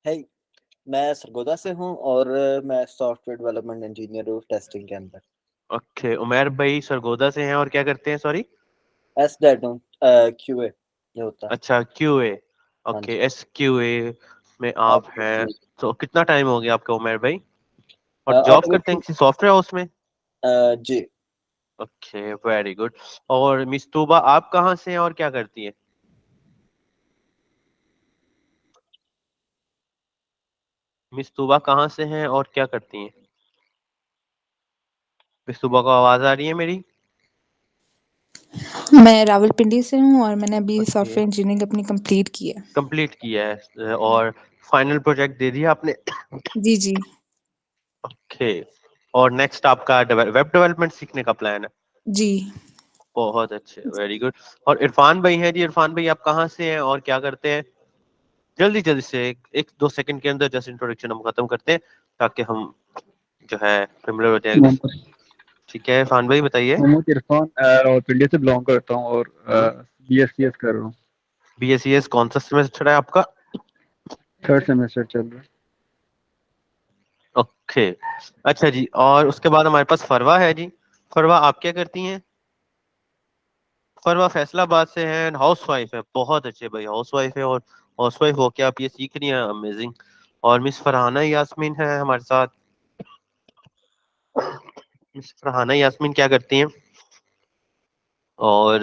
है। मैं सरगोदा से हूँ और मैं सॉफ्टवेयर डेवलपमेंट इंजीनियर हूँ टेस्टिंग के अंदर। ओके, उमेर भाई सरगोदा से हैं और क्या करते हैं? सॉरी। एस डेट हूँ, क्यूए ये होता है। अच्छा, क्यूए। हाँ ओके, जी। एस क्यूए में आप हैं। ऑब्वियसली। तो कितना टाइम हो गया आपका उमेर भाई? और जॉब करते हैं ऑब्वियसली। किसी सॉफ्टवेयर हाउस में? जी। Okay, very good. और मिस तूबा, आप कहाँ से हैं और क्या करती हैं? मिस तूबा कहाँ से हैं और क्या करती हैं? मिस तूबा को आवाज आ रही है मेरी? मैं रावलपिंडी से हूँ और मैंने अभी ओके, सॉफ्टवेयर इंजीनियरिंग अपनी कंप्लीट की है। कंप्लीट किया है और फाइनल प्रोजेक्ट दे दिया आपने? जी जी। ओके। और नेक्स्ट आपका वेब डेवलपमेंट सीखने का प्लान है? जी। बहुत अच्छे, वेरी गुड। और इरफान भाई हैं जी। इरफान भाई, आप कहाँ से हैं और क्या करते हैं? जल्दी जल्दी से एक दो सेकंड के अंदर जस्ट इंट्रोडक्शन हम खत्म करते हैं ताकि हम जो है फेमिलियर हो जाए एक दूसरे। मोहम्मद ठीक है, इरफान भाई बताइए। मोहम्मद इरफान रावलपिंडी से बिलोंग करता हूँ और BScs कर रहा हूँ। बीएससीएस कौन सा सेमेस्टर है आपका? थर्ड सेमेस्टर चल रहा है। ओके। अच्छा जी, और उसके बाद हमारे पास फरवा है जी। फरवा, आप क्या करती हैं? फरवा फैसलाबाद से है, हाउस वाइफ है। बहुत अच्छे भाई, हाउस वाइफ है और हाउस वाइफ हो के आप ये सीख रही हैं, अमेजिंग। और मिस फरहाना यास्मीन है हमारे साथ। मिस फरहाना यास्मीन क्या करती हैं और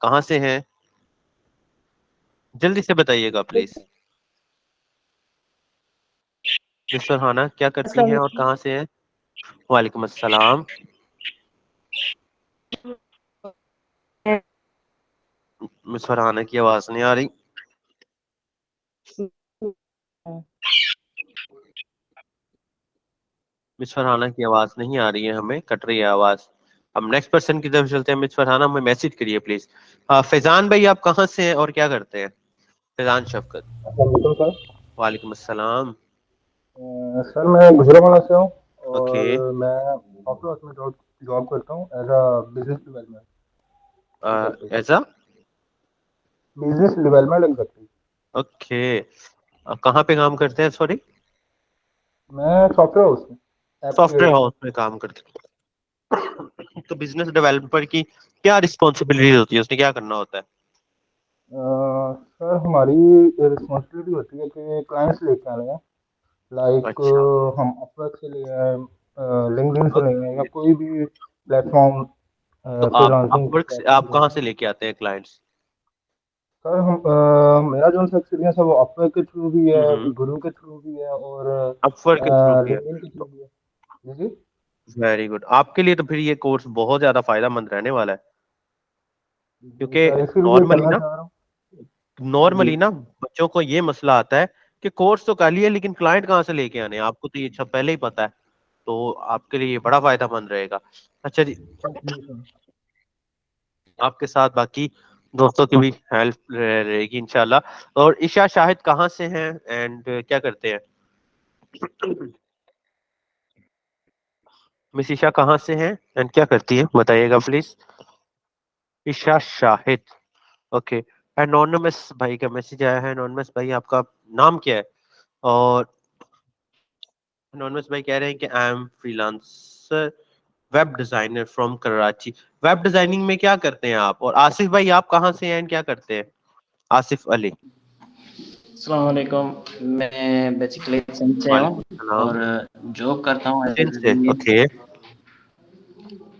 कहाँ से हैं? जल्दी से बताइएगा प्लीज। मिस फरहाना क्या करती अस्सलाम हैं और कहाँ से हैं? वालेकुम अस्सलाम। मिस फरहाना की आवाज नहीं आ रही। मिस फरहाना की आवाज नहीं आ रही है, हमें कट रही है आवाज। हम नेक्स्ट पर्सन की तरफ चलते हैं। मिस फरहाना, हमें मैसेज करिए प्लीज। फैजान भाई, आप कहाँ से हैं और क्या करते हैं? फैजान शफकत। वालेकुम सर। वालेकुम अस्सलाम। सर मैं गुजरावाला से हूँ ओके। और मैं सॉफ्टवेयर हाउस में जॉब जॉब करता हूँ as a business development executive. ऐसा? Business development executive. ओके। कहाँ पे काम करते हैं? सॉरी। मैं सॉफ्टवेयर हाउस में ऐप सॉफ्टवेयर क्रिएट। हाउस में काम करते हैं। तो बिजनेस डेवलपर की क्या रिस्पॉन्सिबिलिटी होती है? उसने क्या करना होता है? सर हमारी रिस्पॉन्सिबिलिटी होती है कि क्लाइंट्स लेके आने हैं। लाइक अच्छा। हम अपवर्क से ले आए, लिंक्डइन से ले आए या ओके। कोई भी प्लेटफॉर्म तो आप फ्रीलांसिंग अपवर्क से प्लेटफॉर्म आप से। कहाँ से लेके आते हैं क्लाइंट्स? सर हम मेरा जो सा एक्सपीरियंस है वो अपवर्क के थ्रू भी है, हम्म। गुरु के थ्रू भी है और अपवर्क के थ्रू भी है? लिंक्डइन के थ्रू भी है। जी जी। Very good. आपके लिए तो फिर ये कोर्स बहुत ज्यादा फायदेमंद रहने वाला है, जी क्योंकि सर इसीलिए नॉर्मली करना ना चाह रहा हूँ। जी नॉर्मली ना बच्चों को ये मसला आता है कि कोर्स तो कर लिया लेकिन क्लाइंट कहाँ से लेके आने हैं। आपको तो ये सब पहले ही पता है, तो आपके लिए ये बड़ा फायदेमंद रहेगा। अच्छा जी, जी सर। आपके साथ बाकी दोस्तों की भी हेल्प रहेगी इंशाल्लाह। और ईशा शाहिद कहाँ से हैं एंड क्या करते हैं? मिस ईशा कहाँ से हैं एंड क्या करती है, बताइएगा please. Isha Shahid. Okay. Anonymous भाई का मैसेज आया है। एनोनिमस भाई, आपका नाम क्या है? और एनोनिमस भाई कह रहे हैं कि I am freelancer web designer from Karachi. Web designing में क्या करते हैं आप? और आसिफ भाई, आप कहाँ से हैं एंड क्या करते हैं? आसिफ अली। अस्सलाम वालेकुम। मैं बेसिकली सिंध से हूँ वालेकुम सलाम। और जॉब करता हूँ सिंध एज से? V A okay.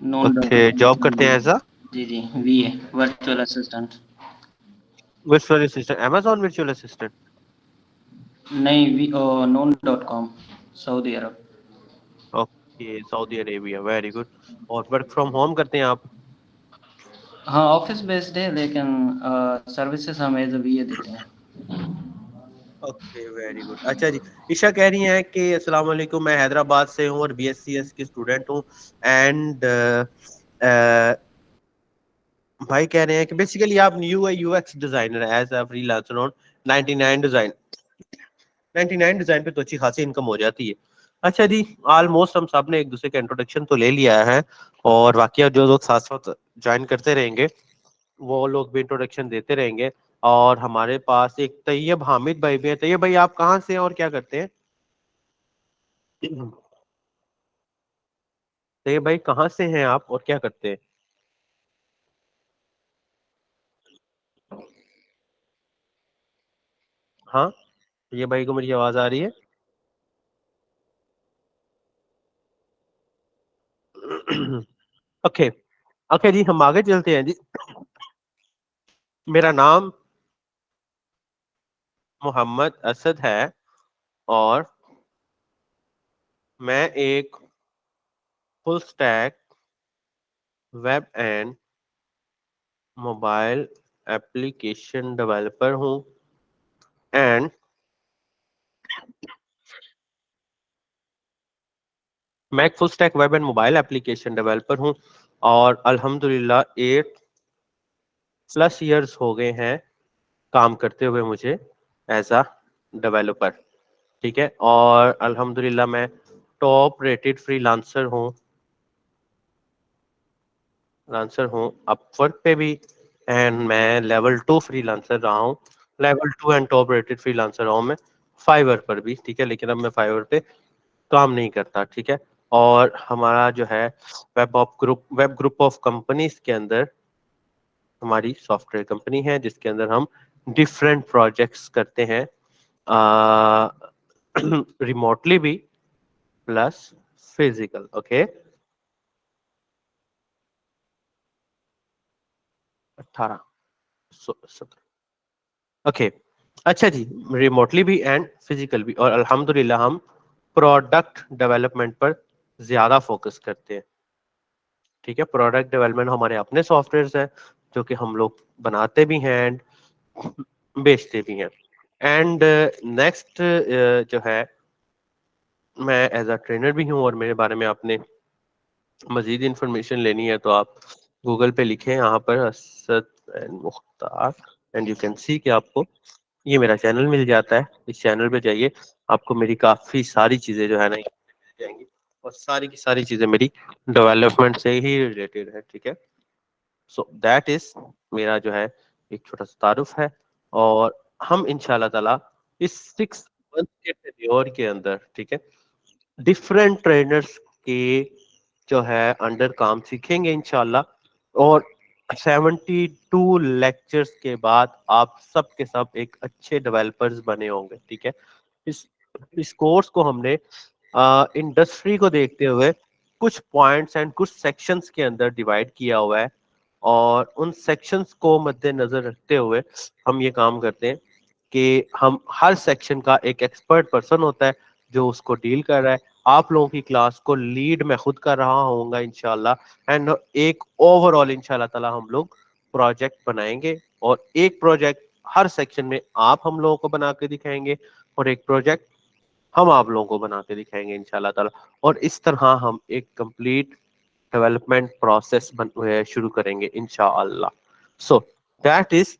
नॉन ओके, जॉब करते हैं एज अ जी जी V A virtual assistant. Virtual assistant, amazon virtual assistant? नहीं वी नॉन डॉट कॉम, सऊदी अरब। ओके, सऊदी अरेबिया, वेरी गुड। और वर्क फ्रॉम होम करते हैं आप? हाँ ऑफिस बेस्ड है लेकिन सर्विसेज हम एज वी ए देते हैं। Okay, very good. अच्छा जी, ईशा कह रही हैं कि अस्सलाम वालेकुम, मैं हैदराबाद से हूँ और बीएससीएस की स्टूडेंट हूँ। एंड भाई कह रहे हैं कि बेसिकली आप UI UX designer as a freelancer on 99 design. 99 design पे तो अच्छी खासी इनकम हो जाती है। अच्छा जी, ऑलमोस्ट हम सब ने एक दूसरे का इंट्रोडक्शन तो ले लिया है और बाकी जो लोग साथ साथ ज्वाइन करते रहेंगे वो लोग भी इंट्रोडक्शन देते रहेंगे। और हमारे पास एक तैयब हामिद भाई भी है। तैयब भाई आप कहाँ से हैं और क्या करते हैं? तैयब भाई कहाँ से हैं आप और क्या करते हैं? हाँ, ये भाई को मेरी आवाज आ रही है? ओके ओके जी, हम आगे चलते हैं जी। मेरा नाम मोहम्मद असद है और मैं एक full stack web and mobile application developer हूँ एंड मैं एक full stack web and mobile application developer हूँ और अल्हम्दुलिल्लाह 8+ इयर्स हो गए हैं काम करते हुए मुझे एज अ डेवलपर। ठीक है, और अल्हम्दुलिल्लाह मैं टॉप रेटेड फ्रीलांसर हूँ अपवर्क पे भी, एंड मैं लेवल 2 फ्रीलांसर रहा हूँ, level 2 and top rated freelancer रहा हूँ मैं फाइवर पर भी। ठीक है, लेकिन अब मैं फाइवर पे काम नहीं करता। ठीक है, और हमारा जो है वेब ग्रुप ऑफ कंपनीज के अंदर हमारी सॉफ्टवेयर कंपनी है जिसके अंदर हम डिफरेंट प्रोजेक्ट्स करते हैं, रिमोटली भी प्लस फिजिकल। ओके 17 ओके अच्छा जी, रिमोटली भी एंड फिजिकल भी, और अल्हम्दुलिल्लाह हम प्रोडक्ट डेवलपमेंट पर ज्यादा फोकस करते हैं। ठीक है, प्रोडक्ट डेवलपमेंट हमारे अपने सॉफ्टवेयर्स हैं जो कि हम लोग बनाते भी हैं एंड बेचते भी हैं। एंड नेक्स्ट जो है, मैं एज अ ट्रेनर भी हूँ और मेरे बारे में आपने मजीद इंफॉर्मेशन लेनी है तो आप गूगल पे लिखें यहाँ पर Asad and Mukhtar and you can see कि आपको ये मेरा चैनल मिल जाता है। इस चैनल पे जाइए, आपको मेरी काफी सारी चीजें जो है ना मिल जाएंगी और सारी की सारी चीजें मेरी डेवलपमेंट से ही रिलेटेड है। ठीक है, सो दैट इज मेरा जो है एक छोटा सा तारुफ है, और हम इंशाल्लाह ताला इस 6 मंथ के टेन्योर के अंदर, ठीक है, डिफरेंट ट्रेनर्स के जो है अंडर काम सीखेंगे इंशाल्लाह, और 72 लेक्चर्स के बाद आप सब के सब एक अच्छे डेवलपर्स बने होंगे। ठीक है, इस इस कोर्स को हमने इंडस्ट्री को देखते हुए कुछ पॉइंट्स एंड कुछ सेक्शंस के अंदर डिवाइड किया हुआ है, और उन सेक्शंस को मद्देनजर रखते हुए हम ये काम करते हैं कि हम हर सेक्शन का एक एक्सपर्ट पर्सन होता है जो उसको डील कर रहा है। आप लोगों की क्लास को लीड मैं खुद कर रहा होऊंगा इंशाल्लाह, एंड एक ओवरऑल इंशाल्लाह ताला हम लोग प्रोजेक्ट बनाएंगे, और एक प्रोजेक्ट हर सेक्शन में आप हम लोगों को बना के दिखाएंगे और एक प्रोजेक्ट हम आप लोगों को बना के दिखाएंगे इंशाल्लाह ताला, और इस तरह हम एक कंप्लीट डेवलपमेंट प्रोसेस शुरू करेंगे इंशाअल्लाह। So that is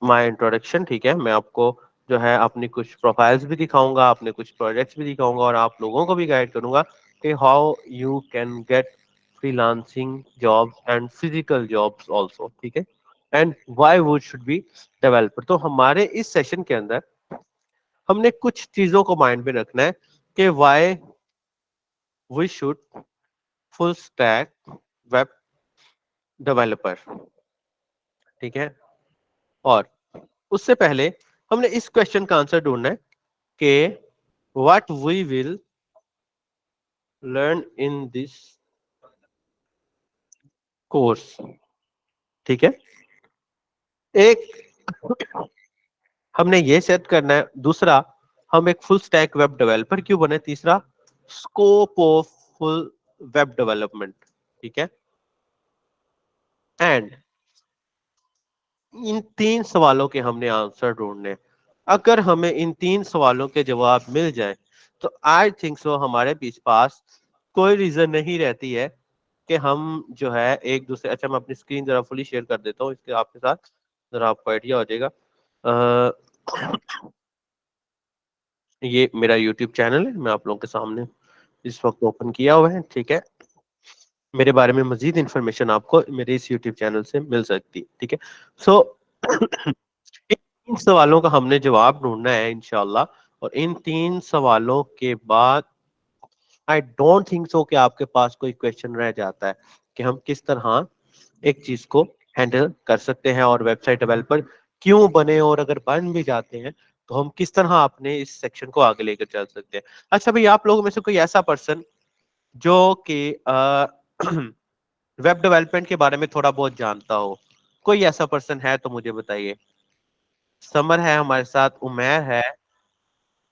my introduction. ठीक है, मैं आपको जो है अपनी कुछ प्रोफाइल्स भी दिखाऊंगा, अपने कुछ प्रोजेक्ट्स भी दिखाऊंगा, और आप लोगों को भी गाइड करूंगा कि how you can get freelancing jobs and physical jobs also. ठीक है, and why would should be developer. तो हमारे इस सेशन के अंदर हमने कुछ चीजों को माइंड में रखना है कि why we should full stack web developer. ठीक है, और उससे पहले हमने इस क्वेश्चन का आंसर ढूंढना है कि what we will learn in this course. ठीक है, एक हमने ये सेट करना है, दूसरा हम एक फुल स्टैक वेब डेवलपर क्यों बने, तीसरा scope of full web development. ठीक है, एंड इन 3 सवालों के हमने आंसर ढूंढने। अगर हमें इन 3 सवालों के जवाब मिल जाए तो आई थिंक सो हमारे बीच पास कोई रीजन नहीं रहती है कि हम जो है एक दूसरे। अच्छा, मैं अपनी स्क्रीन जरा फुली शेयर कर देता हूँ इसके आपके साथ, जरा आपको आइडिया हो जाएगा। ये मेरा यूट्यूब चैनल है, मैं आप लोगों के सामने इस वक्त ओपन किया हुआ है। ठीक है, मेरे बारे में मजीद इंफॉर्मेशन आपको मेरे इस यूट्यूब चैनल से मिल सकती है। ठीक है, सो इन सवालों का हमने जवाब ढूंढना है इंशाल्लाह, और इन 3 सवालों के बाद आई डोंट थिंक सो कि आपके पास कोई क्वेश्चन रह जाता है कि हम किस तरह एक चीज को हैंडल कर सकते हैं और वेबसाइट डेवलपर क्यों बने, और अगर बन भी जाते हैं तो हम किस तरह अपने इस सेक्शन को आगे लेकर चल सकते हैं। अच्छा भाई, आप लोगों में से कोई ऐसा पर्सन जो कि वेब डेवलपमेंट के बारे में थोड़ा बहुत जानता हो, कोई ऐसा पर्सन है तो मुझे बताइए। समर है हमारे साथ, उमैर है,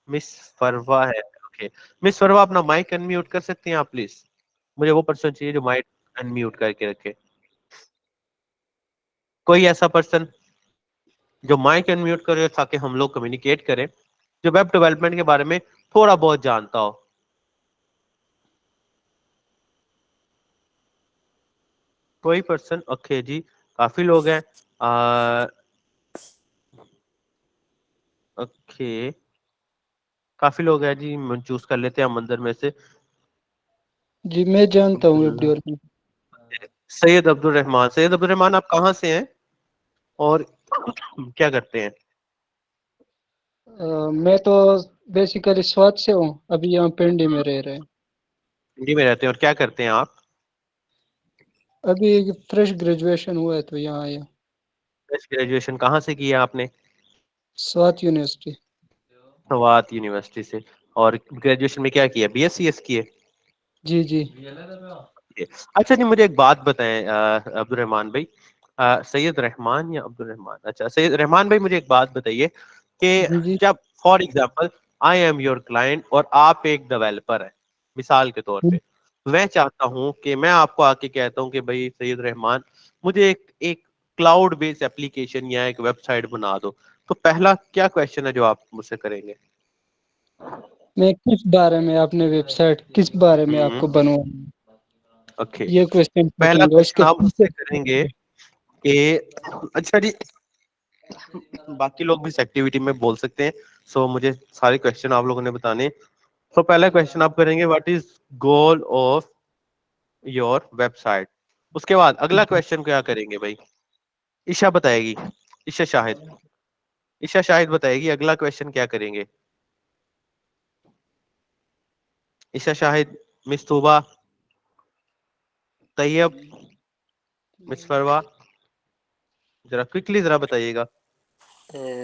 मिस फरवा है। ओके, मिस फरवा अपना माइक अनम्यूट कर सकती हैं आप प्लीज? मुझे वो पर्सन चाहिए जो माइक अनम्यूट करके रखे। कोई ऐसा पर्सन जो माइक अनम्यूट करे ताकि हम लोग कम्युनिकेट करें, जो वेब डेवलपमेंट के बारे में थोड़ा बहुत जानता हो। कोई पर्सन? ओके जी, काफी लोग हैं। ओके, काफी लोग हैं जी, चूज कर लेते हैं हम अंदर में से। जी मैं जानता हूँ वेब डेवलपमेंट। सैयद अब्दुल रहमान। सैयद अब्दुल रहमान, आप कहाँ से हैं और क्या करते हैं? मैं तो बेसिकली स्वात से हूँ, अभी यहाँ पिंडी में रह रहे हैं। दिल्ली में रहते हैं, और क्या करते हैं आप? अभी फ्रेश ग्रेजुएशन हुआ है तो यहाँ आया। ग्रेजुएशन कहाँ से किया आपने? स्वात यूनिवर्सिटी। सवात यूनिवर्सिटी से। और ग्रेजुएशन में क्या किया, BSc किए? जी जी। अच्छा जी, मुझे एक बात बताएं अब्दुल रहमान भाई, सैयद रहमान या अब्दुल रहमान, अच्छा सैयद रहमान भाई, मुझे एक बात बताइए जी कि जी। जब for example I am your client और आप एक डेवलपर है, मिसाल के तौर पे मैं चाहता हूं कि मैं आपको आके कहता हूं कि भाई सैयद रहमान, मुझे एक एक क्लाउड बेस्ड एप्लीकेशन या एक वेबसाइट बना दो, तो पहला क्या क्वेश्चन है जो आप मुझसे करेंगे? मैं किस बारे में, आपने वेबसाइट किस बारे में आपको बनवाना है, ओके, ये क्वेश्चन पहला पूछेंगे क्वेश्चन उसके आप मुझसे फीचर। करेंगे कि अच्छा जी, बाकी लोग भी इस एक्टिविटी में बोल सकते हैं, सो मुझे सारे क्वेश्चन आप लोगों ने बताने। तो पहला क्वेश्चन आप करेंगे, what is goal of your website. उसके बाद अगला क्वेश्चन क्या करेंगे भाई? ईशा बताएगी, ईशा शाहिद, ईशा शाहिद बताएगी अगला क्वेश्चन क्या करेंगे। ईशा शाहिद, मिस तूबा, तैयब, मिस फरवा, जरा क्विकली जरा बताइएगा।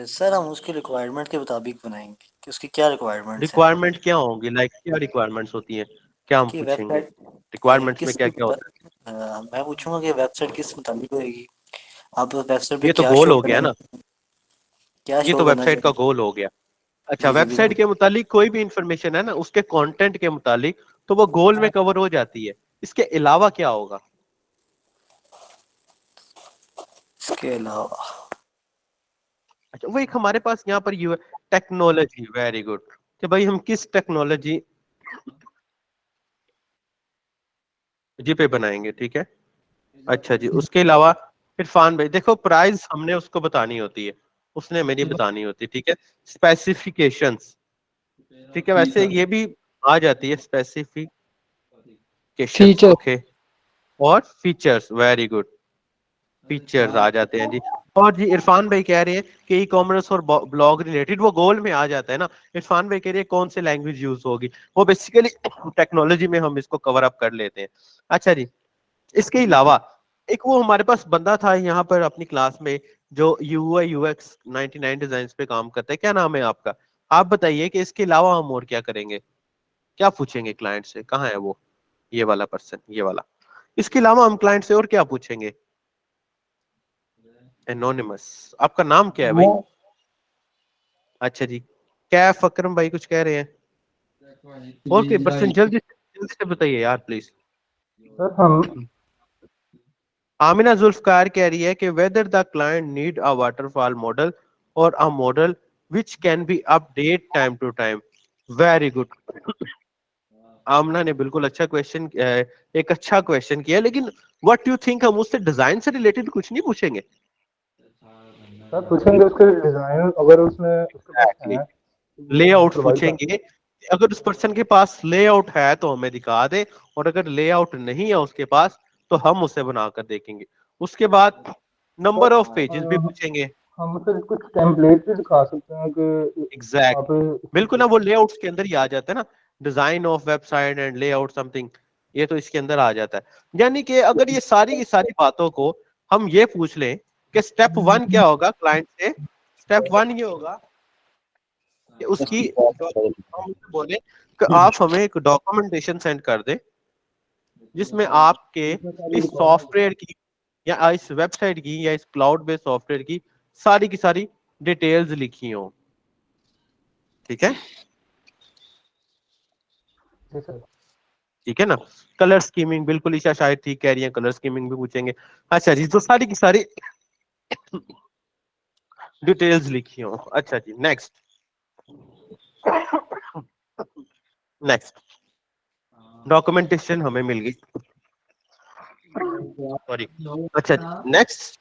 सर हम उसकी रिक्वायरमेंट के मुताबिक बनाएंगे कि उसकी क्या रिक्वायरमेंट्स हैं रिक्वायरमेंट क्या होंगी, लाइक क्या रिक्वायरमेंट्स होती हैं, क्या हम कि पूछेंगे? वेबसाइट रिक्वायरमेंट्स में किस क्या क्या होता मैं पूछूंगा कि वेबसाइट किस मुताबिक होएगी, आप वेबसाइट है? पे ये तो क्या गोल शो हो करना गया ना, चाहते हैं, क्या ये शो तो करना वेबसाइट का चाहते गोल हो गया। हैं। अच्छा, जी जी वेबसाइट बिल्कुल। के मुतालिक कोई भी इंफॉर्मेशन है ना, उसके कंटेंट के मुतालिक तो वो गोल में कवर हो जाती है। इसके अलावा क्या होगा? इसके अलावा अच्छा, वो एक हमारे पास यहाँ पर यू टेक्नोलॉजी, वेरी गुड, कि भाई हम किस टेक्नोलॉजी जी पे बनाएंगे, ठीक है। अच्छा जी, उसके अलावा इरफान भाई, देखो प्राइस हमने उसको बतानी होती है, उसने मेरी बतानी होती है, ठीक है। स्पेसिफिकेशंस, ठीक है, वैसे ये भी आ जाती है स्पेसिफिकेशंस, फीचर। ओके। और फीचर्स, वेरी गुड, फीचर्स आ जाते हैं जी। और जी इरफान भाई कह रहे हैं कि ई कॉमर्स और ब्लॉग रिलेटेड वो गोल में आ जाता है ना। इरफान भाई कह रहे हैं कौन सी लैंग्वेज यूज होगी, वो बेसिकली टेक्नोलॉजी में हम इसको कवर अप कर लेते हैं। अच्छा जी, इसके अलावा एक वो हमारे पास बंदा था यहाँ पर अपनी क्लास में जो UI UX 99 डिजाइन पे काम करता है, क्या नाम है आपका? आप बताइए कि इसके अलावा हम और क्या करेंगे, क्या पूछेंगे क्लाइंट से, कहाँ है वो, ये वाला पर्सन, ये वाला। इसके अलावा हम क्लाइंट से और क्या पूछेंगे? एनोनिमस, आपका नाम क्या है भाई? अच्छा जी, कैफ अकरम भाई कुछ कह रहे हैं, और कोई पर्सन जल्दी से बताइए यार प्लीज। सर हम आमिना जुल्फकार कह रही है कि whether the client need a waterfall model और a model which can be update time to time. Very good, Amna ने बिल्कुल अच्छा क्वेश्चन, एक अच्छा क्वेश्चन किया, लेकिन व्हाट यू थिंक हम उससे डिजाइन से रिलेटेड कुछ नहीं पूछेंगे? सर पूछेंगे उसके डिजाइन, अगर उसने उसके पास है तो वो हमें लेआउट प्रोवाइड कर। पूछेंगे, अगर उस पर्सन के पास लेआउट है तो हमें दिखा दे, और अगर लेआउट नहीं है उसके पास तो हम उसे बनाकर देखेंगे। उसके बाद नंबर ऑफ पेजेस भी पूछेंगे। हम सर कुछ टेम्पलेट भी दिखा सकते हैं कि एग्जैक्ट आप बिल्कुल ना, वो लेआउट्स के अंदर ही आ जाता है ना, design of website and layout something, ये तो इसके अंदर आ जाता है। यानी कि अगर ये सारी की सारी बातों को हम ये पूछ लें कि स्टेप 1 क्या होगा क्लाइंट से, स्टेप 1 ये होगा कि उसकी हम बोले कि आप हमें एक डॉक्यूमेंटेशन सेंड कर दें जिसमें आपके इस सॉफ्टवेयर की या इस वेबसाइट की या इस क्लाउड बेस्ड सॉफ्टवेयर की सारी डिटेल्स लिखी हो। ठीक है, जी सर। ठीक है ना। कलर स्कीमिंग, बिल्कुल ईशा शायद ठीक कह रही है, कलर स्कीमिंग भी पूछेंगे। अच्छा जी, तो सारी की सारी डिटेल्स लिखी हो। अच्छा जी, नेक्स्ट नेक्स्ट डॉक्यूमेंटेशन हमें मिल गई, सॉरी। अच्छा जी, नेक्स्ट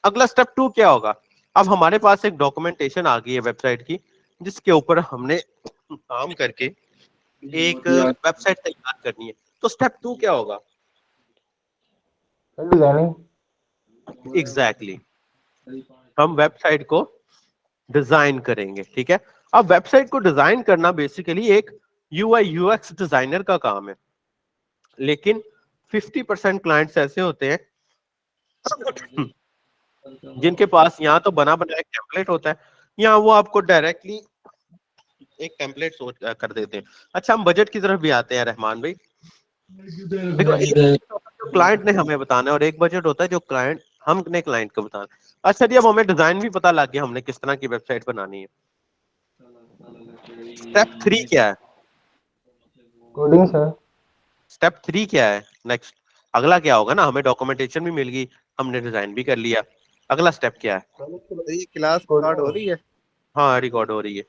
अगला स्टेप 2 क्या होगा। अब हमारे पास एक डॉक्यूमेंटेशन आ गई है वेबसाइट की, जिसके ऊपर हमने काम करके एक वेबसाइट तैयार करनी है। तो स्टेप 2 क्या होगा। डिजाइनिंग। एग्जैक्टली हम वेबसाइट को डिजाइन करेंगे। ठीक है, अब वेबसाइट को डिजाइन करना बेसिकली एक यूआई यूएक्स डिजाइनर का काम है, लेकिन 50% क्लाइंट्स ऐसे होते हैं जिनके पास यहाँ तो बना बनाया एक टेम्पलेट होता है, या वो आपको डायरेक्टली एक टेम्पलेट सोच कर देते हैं। अच्छा, हम बजट की तरफ भी आते हैं रहमान भाई। देखो, एक जो क्लाइंट ने हमें बताना है और एक बजट होता है जो क्लाइंट हमने क्लाइंट को बताना है। अच्छा जी, अब हमें डिजाइन भी पता लग गया हमने किस तरह की वेबसाइट बनानी है। स्टेप 3 क्या है। Coding sir. स्टेप 3 क्या है नेक्स्ट। अगला क्या होगा ना, हमें डॉक्यूमेंटेशन भी मिल गई, हमने डिजाइन भी कर लिया, अगला स्टेप क्या है। ये क्लास रिकॉर्ड हो रही है। हाँ, रिकॉर्ड हो रही है।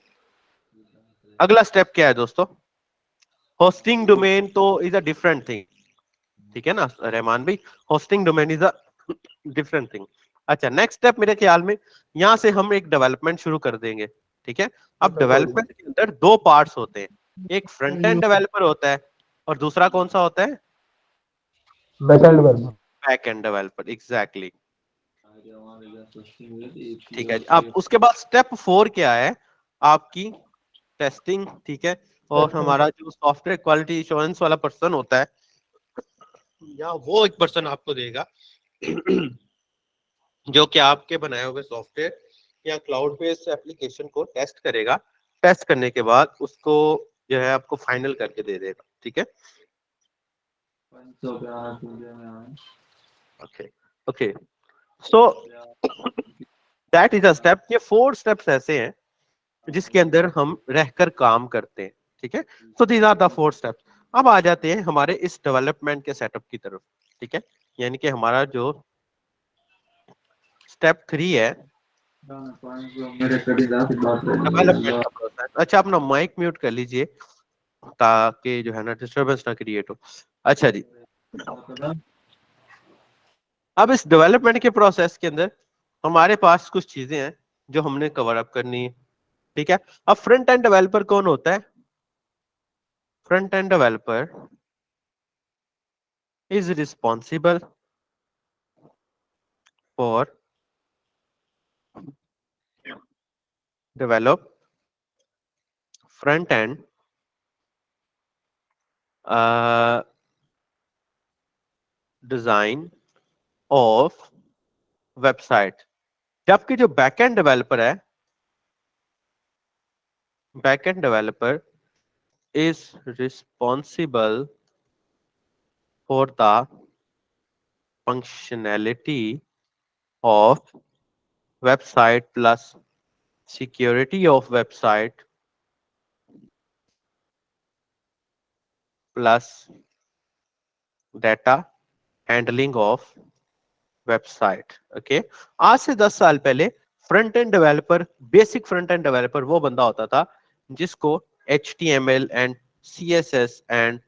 अगला स्टेप क्या है दोस्तों। होस्टिंग डोमेन तो इज अ डिफरेंट थिंग, ठीक है ना रहमान भाई, hosting domain is a different thing. अच्छा, नेक्स्ट स्टेप मेरे ख्याल में यहाँ से हम एक डेवलपमेंट शुरू कर देंगे। ठीक है, अब डेवलपमेंट के अंदर दो पार्ट्स होते हैं, एक फ्रंट एंड डेवलपर होता है और दूसरा कौन सा होता है, backend developer. Back end developer. Exactly, ठीक है। अब उसके बाद स्टेप 4 क्या है, आपकी टेस्टिंग। ठीक है, और हमारा जो सॉफ्टवेयर क्वालिटी इंश्योरेंस वाला पर्सन होता है, या वो एक पर्सन आपको देगा जो कि आपके बनाए हुए सॉफ्टवेयर या क्लाउड बेस्ड एप्लीकेशन को टेस्ट करेगा। टेस्ट करने के बाद उसको जो है आपको फाइनल करके दे देगा। ठीक है, okay okay, so that is a step. ये 4 स्टेप्स ऐसे हैं जिसके अंदर हम रहकर काम करते हैं। ठीक है, so these are the 4 steps. अब आ जाते हैं हमारे इस डेवलपमेंट के सेटअप की तरफ। ठीक है, यानी कि हमारा जो स्टेप 3 है डेवलपमेंट का प्रोसेस। अच्छा, अपना माइक म्यूट कर लीजिए ताकि जो है ना डिस्टरबेंस ना क्रिएट हो। अच्छा जी, अब इस डेवलपमेंट के प्रोसेस के अंदर हमारे पास कुछ चीजें हैं जो हमने कवर अप करनी है। ठीक है, अब फ्रंट एंड डेवलपर कौन होता है। Front end developer is responsible for develop front end design of website, जबकि जो बैकएंड डेवलपर है, backend developer is responsible for the functionality of website plus security of website plus data handling of website. Okay, आज से 10 साल पहले front end developer, basic front end developer वो बंदा होता था जिसको HTML and CSS and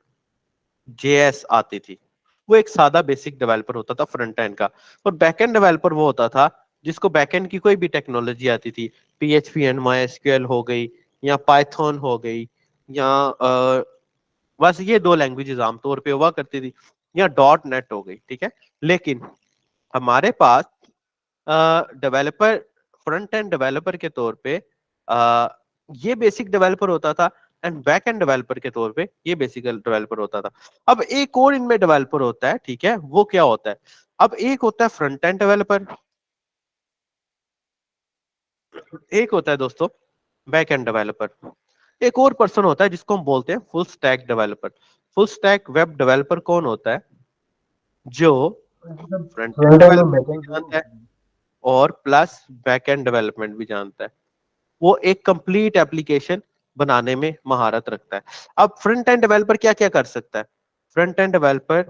JS आती थी। वो एक सादा बेसिक डेवलपर होता था फ्रंट एंड का। और बैक एंड डेवलपर वो होता था जिसको बैक एंड की कोई भी टेक्नोलॉजी आती थी, PHP एंड MySQL हो गई या पाइथन हो गई, या बस ये 2 लैंग्वेजेस आमतौर पे हुआ करती थी, या .NET हो गई। ठीक है, लेकिन हमारे पास डेवलपर फ्रंट एंड डेवलपर के तौर पे ये बेसिक डेवलपर होता था, एंड बैक एंड डेवलपर के तौर पे ये बेसिक डेवलपर होता था। अब एक और इनमें डेवलपर होता है, ठीक है, वो क्या होता है? अब एक होता है फ्रंट एंड डेवलपर, एक होता है दोस्तों बैक एंड डेवलपर, एक और पर्सन होता है जिसको हम बोलते हैं full stack developer. Full stack web developer कौन होता है? जो फ्रंट एंड फ्रंट एंड और डेवलपमेंट बैक भी एंड जानता है और प्लस बैक एंड डेवलपमेंट भी जानता है, वो एक कंप्लीट एप्लीकेशन बनाने में महारत रखता है। अब फ्रंट एंड डेवलपर क्या क्या कर सकता है? Front end developer,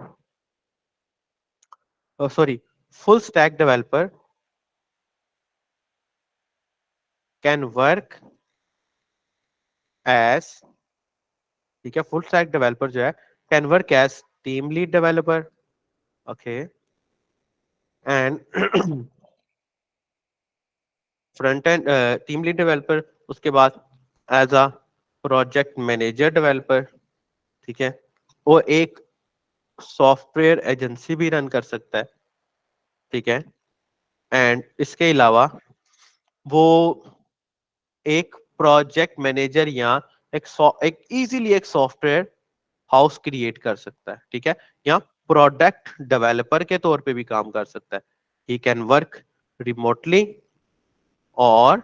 sorry, full stack developer can work as, ठीक है, फुल स्टैक डेवलपर जो है can work as team lead developer, okay, and front end team lead developer, उसके बाद as a project manager developer, ठीक है, वो एक सॉफ्टवेयर एजेंसी भी रन कर सकता है, ठीक है, एंड इसके अलावा वो एक प्रोजेक्ट मैनेजर या एक इजीली एक सॉफ्टवेयर हाउस क्रिएट कर सकता है, ठीक है, या प्रोडक्ट डेवलपर के तौर पे भी काम कर सकता है। ही कैन वर्क रिमोटली और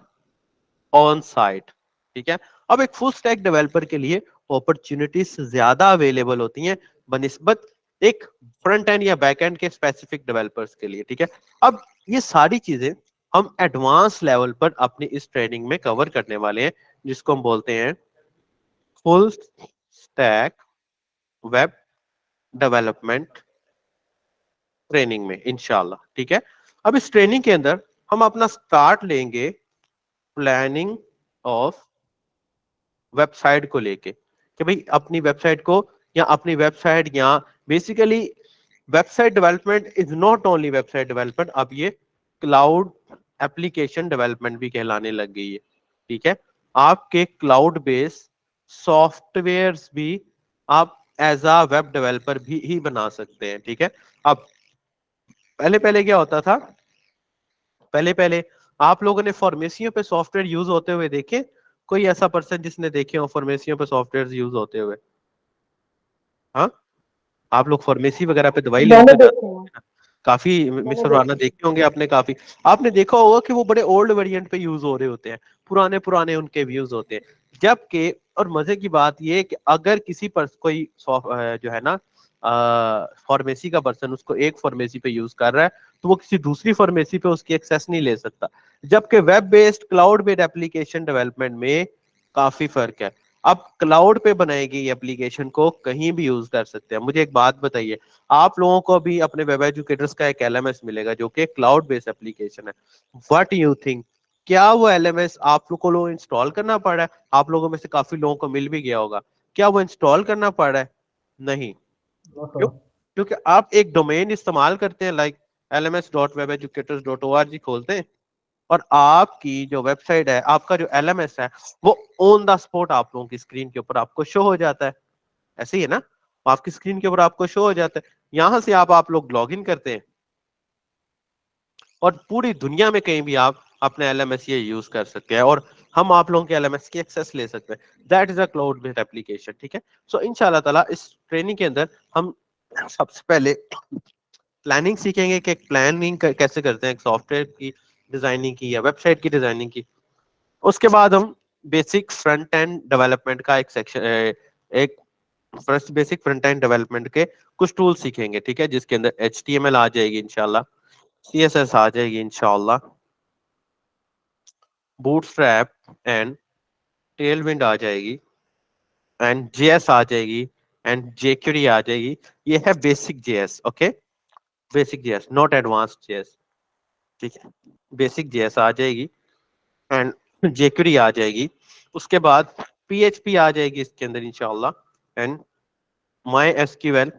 ऑन साइट, ठीक है। अब एक फुल स्टैक डेवलपर के लिए अपॉर्चुनिटीज ज्यादा अवेलेबल होती हैं बनिस्बत एक फ्रंट एंड या बैक एंड के स्पेसिफिक डेवलपर्स के लिए, ठीक है। अब ये सारी चीजें हम एडवांस लेवल पर अपनी इस ट्रेनिंग में कवर करने वाले हैं, जिसको हम बोलते हैं full stack web development training में इंशाल्लाह, ठीक है। अब इस ट्रेनिंग के अंदर हम अपना स्टार्ट लेंगे प्लानिंग ऑफ वेबसाइट को लेके, कि भाई अपनी वेबसाइट को या अपनी वेबसाइट या basically website development is not only website development, अब ये क्लाउड एप्लीकेशन डेवलपमेंट भी कहलाने लग गई है, ठीक है। आपके क्लाउड बेस्ड सॉफ्टवेयर्स भी आप एज अ वेब डेवलपर भी ही बना सकते हैं, ठीक है। अब पहले पहले क्या होता था? पहले पहले आप लोगों ने फार्मेसियों पे सॉफ्टवेयर यूज होते हुए देखे? कोई ऐसा पर्सन जिसने देखे हो फार्मेसियों पे सॉफ्टवेयर यूज होते हुए? हाँ, आप लोग फार्मेसी वगैरह पे दवाई लेने तो जाते हैं ना, काफी मिस्टर राना देखे होंगे आपने, काफी आपने देखा होगा कि वो बड़े ओल्ड वेरिएंट पे यूज हो रहे होते हैं, पुराने पुराने उनके व्यूज होते हैं। जबकि और मजे की बात ये कि अगर किसी पर कोई जो है ना फार्मेसी का पर्सन उसको एक फार्मेसी पे यूज कर रहा है, तो वो किसी दूसरी फार्मेसी पे उसकी एक्सेस नहीं ले सकता। जबकि web based cloud based application development में काफी फर्क है। अब क्लाउड पे बनाई गई एप्लीकेशन को कहीं भी यूज कर सकते हैं। मुझे एक बात बताइए, आप लोगों को भी अपने वेब एजुकेटर्स का एक एलएमएस मिलेगा जो कि क्लाउड बेस्ड एप्लीकेशन है। व्हाट यू थिंक, क्या वो एलएमएस आप लोगों को इंस्टॉल करना पड़ रहा है? आप लोगों में से काफी लोगों को मिल भी गया होगा, क्या वो इंस्टॉल करना पड़ रहा है? नहीं। क्यों? क्योंकि आप एक डोमेन इस्तेमाल करते हैं, लाइक lms.webeducators.org खोलते हैं और आपकी जो वेबसाइट है, आपका जो एलएमएस है, वो ऑन द स्पॉट आप लोगों की स्क्रीन के ऊपर आपको शो हो जाता है। ऐसे ही है ना, आपकी स्क्रीन के ऊपर आपको शो हो जाता है, यहां से आप लोग लॉग इन करते हैं और पूरी दुनिया में कहीं भी आप अपने एलएमएस ये यूज कर सकते हैं और हम आप लोगों के एलएमएस की एक्सेस ले सकते हैं। That is a cloud based application, ठीक है। सो इंशाल्लाह ताला इस ट्रेनिंग के अंदर हम सबसे पहले प्लानिंग सीखेंगे कि प्लानिंग कैसे करते हैं, एक सॉफ्टवेयर की डिजाइनिंग की या वेबसाइट की डिजाइनिंग की। उसके बाद हम बेसिक फ्रंट एंड डेवलपमेंट का एक सेक्शन, एक first basic front end development के कुछ टूल सीखेंगे, ठीक है, जिसके अंदर HTML आ जाएगी इंशाल्लाह, CSS आ जाएगी इंशाल्लाह, बूटस्ट्रैप एंड टेलविंड आ जाएगी, एंड JS आ जाएगी, एंड jQuery आ जाएगी। ये है basic JS, okay, basic JS, not advanced JS, ठीक है। बेसिक JS आ जाएगी एंड jQuery आ जाएगी। उसके बाद PHP आ जाएगी इसके अंदर इंशाल्लाह, एंड MySQL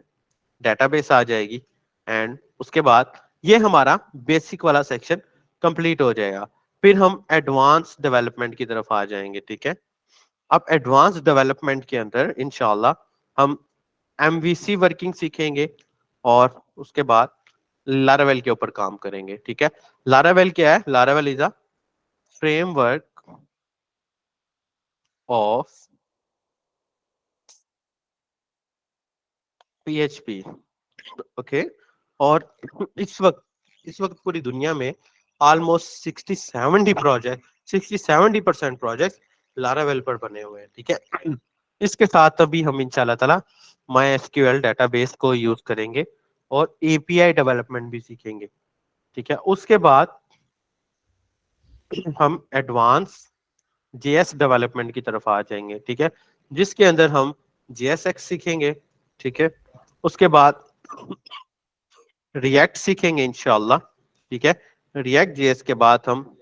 डेटाबेस आ जाएगी, एंड उसके बाद ये हमारा बेसिक वाला सेक्शन कंप्लीट हो जाएगा। फिर हम एडवांस डेवलपमेंट की तरफ आ जाएंगे, ठीक है। अब एडवांस डेवलपमेंट के अंदर इंशाल्लाह हम MVC वर्किंग सीखेंगे और उसके बाद लारावेल के ऊपर काम करेंगे, ठीक है। लारावेल क्या है? Laravel is a framework of PHP। Okay, और इस वक्त पूरी दुनिया में ऑलमोस्ट 60-70% प्रोजेक्ट लारावेल पर बने हुए हैं। ठीक है, इसके साथ अभी हम इंशाल्लाह ताला MySQL डेटाबेस को यूज करेंगे और API डेवलपमेंट भी सीखेंगे। ठीक है, उसके बाद हम एडवांस JS डेवलपमेंट की तरफ आ जाएंगे। ठीक है, जिसके अंदर हम JSX सीखेंगे। ठीक है, उसके बाद रिएक्ट सीखेंगे इंशाल्लाह। ठीक है, रिएक्ट JS के बाद हम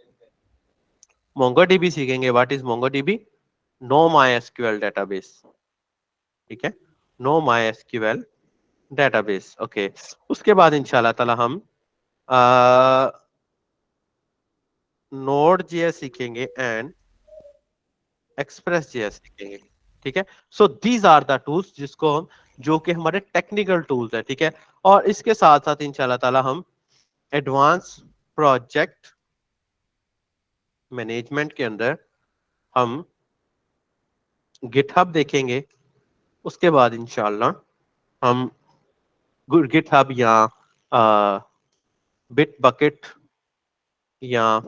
MongoDB सीखेंगे। What is MongoDB? No MySQL database. ठीक है, नो MySQL डेटाबेस। ओके, उसके बाद इंशाल्लाह ताला हम Node.js सीखेंगे एंड Express.js सीखेंगे। ठीक है, so these are the tools जिसको हम, जो कि हमारे टेक्निकल टूल्स है। ठीक है, और इसके साथ साथ इंशाल्लाह ताला हम एडवांस प्रोजेक्ट मैनेजमेंट के अंदर हम गिटहब देखेंगे। उसके बाद इंशाल्लाह हम गिटहब या बिट बकेट या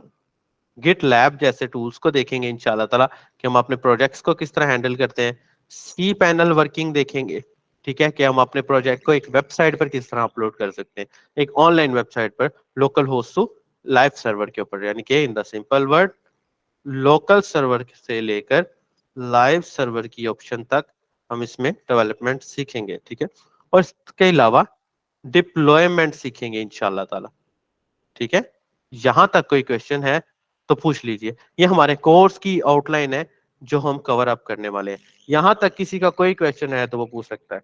गिट लैब जैसे टूल्स को देखेंगे इंशाल्लाह ताला कि हम अपने प्रोजेक्ट्स को किस तरह हैंडल करते हैं। सी पैनल वर्किंग देखेंगे। ठीक है, कि हम अपने प्रोजेक्ट को एक वेबसाइट पर किस तरह अपलोड कर सकते हैं, एक ऑनलाइन वेबसाइट पर, local host to live server के ऊपर, यानी कि in the simple word local server से लेकर लाइव सर्वर की ऑप्शन तक हम इसमें डेवलपमेंट सीखेंगे। ठीक है, और इसके अलावा डिप्लॉयमेंट सीखेंगे इंशाल्लाह ताला। ठीक है, यहां तक कोई क्वेश्चन है तो पूछ लीजिए। ये हमारे कोर्स की आउटलाइन है जो हम कवर अप करने वाले हैं। यहां तक किसी का कोई क्वेश्चन है तो वो पूछ सकता है।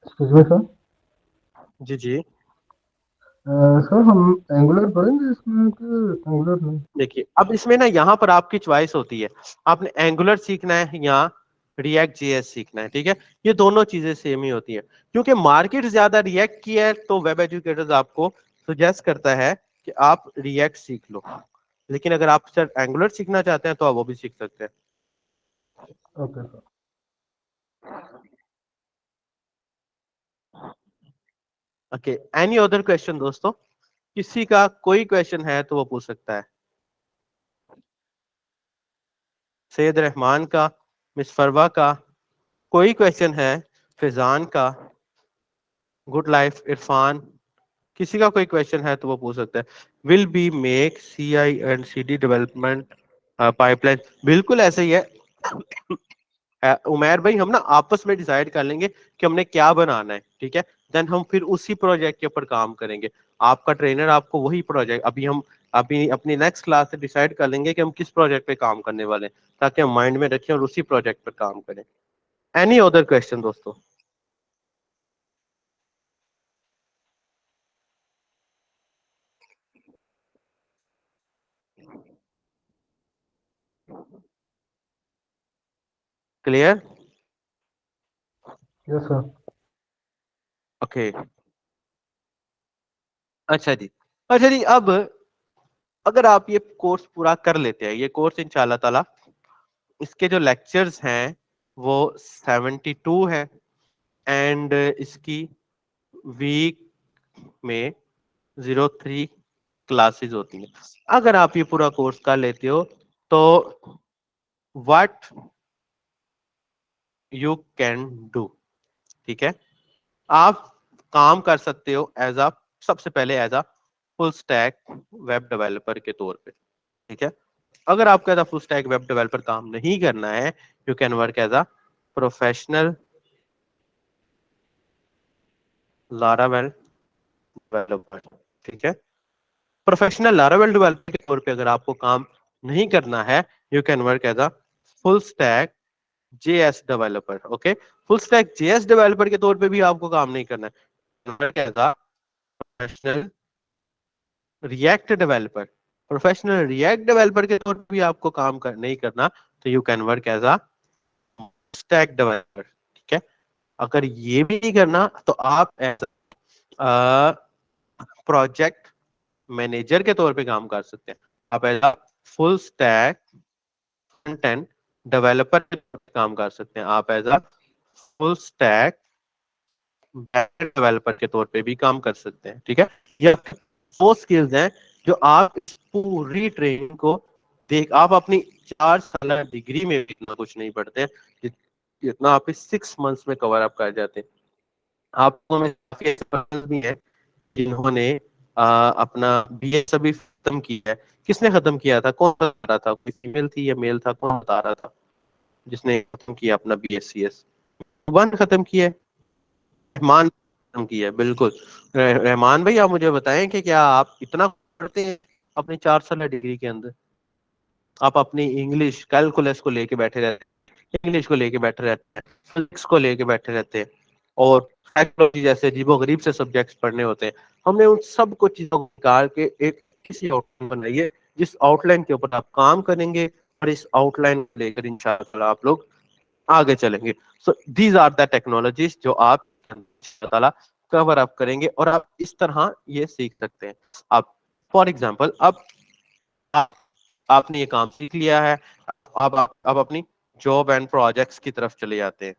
Excuse me sir. जी जी, सर हम एंगुलर पढ़ेंगे इसमें कि एंगुलर नहीं? देखिए अब इसमें ना यहाँ पर आपकी चॉइस होती है, आपने एंगुलर सीखना है या रिएक्ट JS सीखना है। ठीक है, ये दोनों चीजें सेम ही होती हैं, क्योंकि मार्केट ज्यादा रिएक्ट की है तो वेब एजुकेटर्स आपको सजेस्ट करता है कि आप रिएक्ट सीख लो, लेकिन अगर आप सर एंगुलर सीखना चाहते हैं तो आप वो भी सीख सकते हैं। Okay sir. Okay, any other question दोस्तों? किसी का कोई क्वेश्चन है तो वो पूछ सकता है। सैयद रहमान का, मिस फरवा का, कोई क्वेश्चन है? फैजान का, गुड लाइफ, इरफान, किसी का कोई क्वेश्चन है तो वो पूछ सकता है। Will be make CI and CD development pipeline, बिल्कुल ऐसे ही है। उमैर भाई, हम ना आपस में डिसाइड कर लेंगे कि हमने क्या बनाना है। ठीक है, देन हम फिर उसी प्रोजेक्ट के ऊपर काम करेंगे। आपका ट्रेनर आपको वही प्रोजेक्ट, अभी अपनी नेक्स्ट क्लास से डिसाइड कर लेंगे कि हम किस प्रोजेक्ट पे काम करने वाले हैं, ताकि हम माइंड में रखें और उसी प्रोजेक्ट पर काम करें। एनी अदर क्वेश्चन दोस्तों? क्लियर? Yes sir. ओके, अच्छा जी। अच्छा जी, अब अगर आप ये कोर्स पूरा कर लेते हैं, ये कोर्स इंशाल्लाह ताला, इसके जो लेक्चर्स हैं वो 72 है एंड इसकी वीक में 03 क्लासेस होती हैं। अगर आप ये पूरा कोर्स कर लेते हो तो व्हाट यू कैन डू, ठीक है, आप काम कर सकते हो एज अ, सबसे पहले as a full stack web developer के तौर पे। ठीक है, अगर आपको as a full stack web developer काम नहीं करना है, you can work as a professional Laravel developer. ठीक है, प्रोफेशनल लारावेल डेवलपर के तौर पे अगर आपको काम नहीं करना है, you can work as a full stack JS developer. Okay, full stack JS developer के तौर पे भी आपको काम नहीं करना है, work as a professional React developer. Professional React developer के तौर पे भी आपको काम नहीं करना, तो you can work as a stack developer. ठीक है, अगर ये भी नहीं करना तो आप एज प्रोजेक्ट मैनेजर के तौर पे काम कर सकते हैं। आप as full stack front end developer काम कर सकते हैं, आप as full stack backend developer के तौर पे भी काम कर सकते हैं। ठीक है, ये वो स्किल्स हैं जो आप इस पूरी ट्रेनिंग को देख, आप अपनी 4 साल डिग्री में भी इतना कुछ नहीं पढ़ते हैं जितना आप इस 6 मंथ्स में कवर अप कर जाते हैं। आप लोगों में काफी ऐसे पर्सन भी हैं जिन्होंने अपना बीए सभी खत्म किया है। किसने खत्म किया था, कौन बता रहा था, कोई फीमेल थी या मेल था, कौन बता रहा था जिसने खत्म किया अपना बीएससीएस? वन खत्म किया है, रहमान खत्म किया है, बिल्कुल। रहमान भाई, आप मुझे बताएं कि क्या आप इतना पढ़ते हैं अपनी 4 साल डिग्री के अंदर? आप अपनी इंग्लिश कैलकुलस को लेके बैठे रहते हैं, इंग्लिश को लेके बैठे रहते हैं, फिजिक्स को लेके बैठे रहते हैं, और साइकोलॉजी जैसे अजीबो गरीब से सब्जेक्ट्स पढ़ने होते हैं। हमने उन सब कुछ चीजों को निकाल के एक किसी आउटलाइन बनाई है, जिस आउटलाइन के ऊपर आप काम करेंगे, और इस आउटलाइन को लेकर इंशाल्लाह आप लोग आगे चलेंगे। So these are the technologies जो आप इंशाल्लाह कवर अप करेंगे, और आप इस तरह ये सीख सकते हैं। आप फॉर एग्जांपल आप, आपने ये काम सीख लिया है, अब अपनी जॉब एंड प्रोजेक्ट्स की तरफ चले जाते हैं।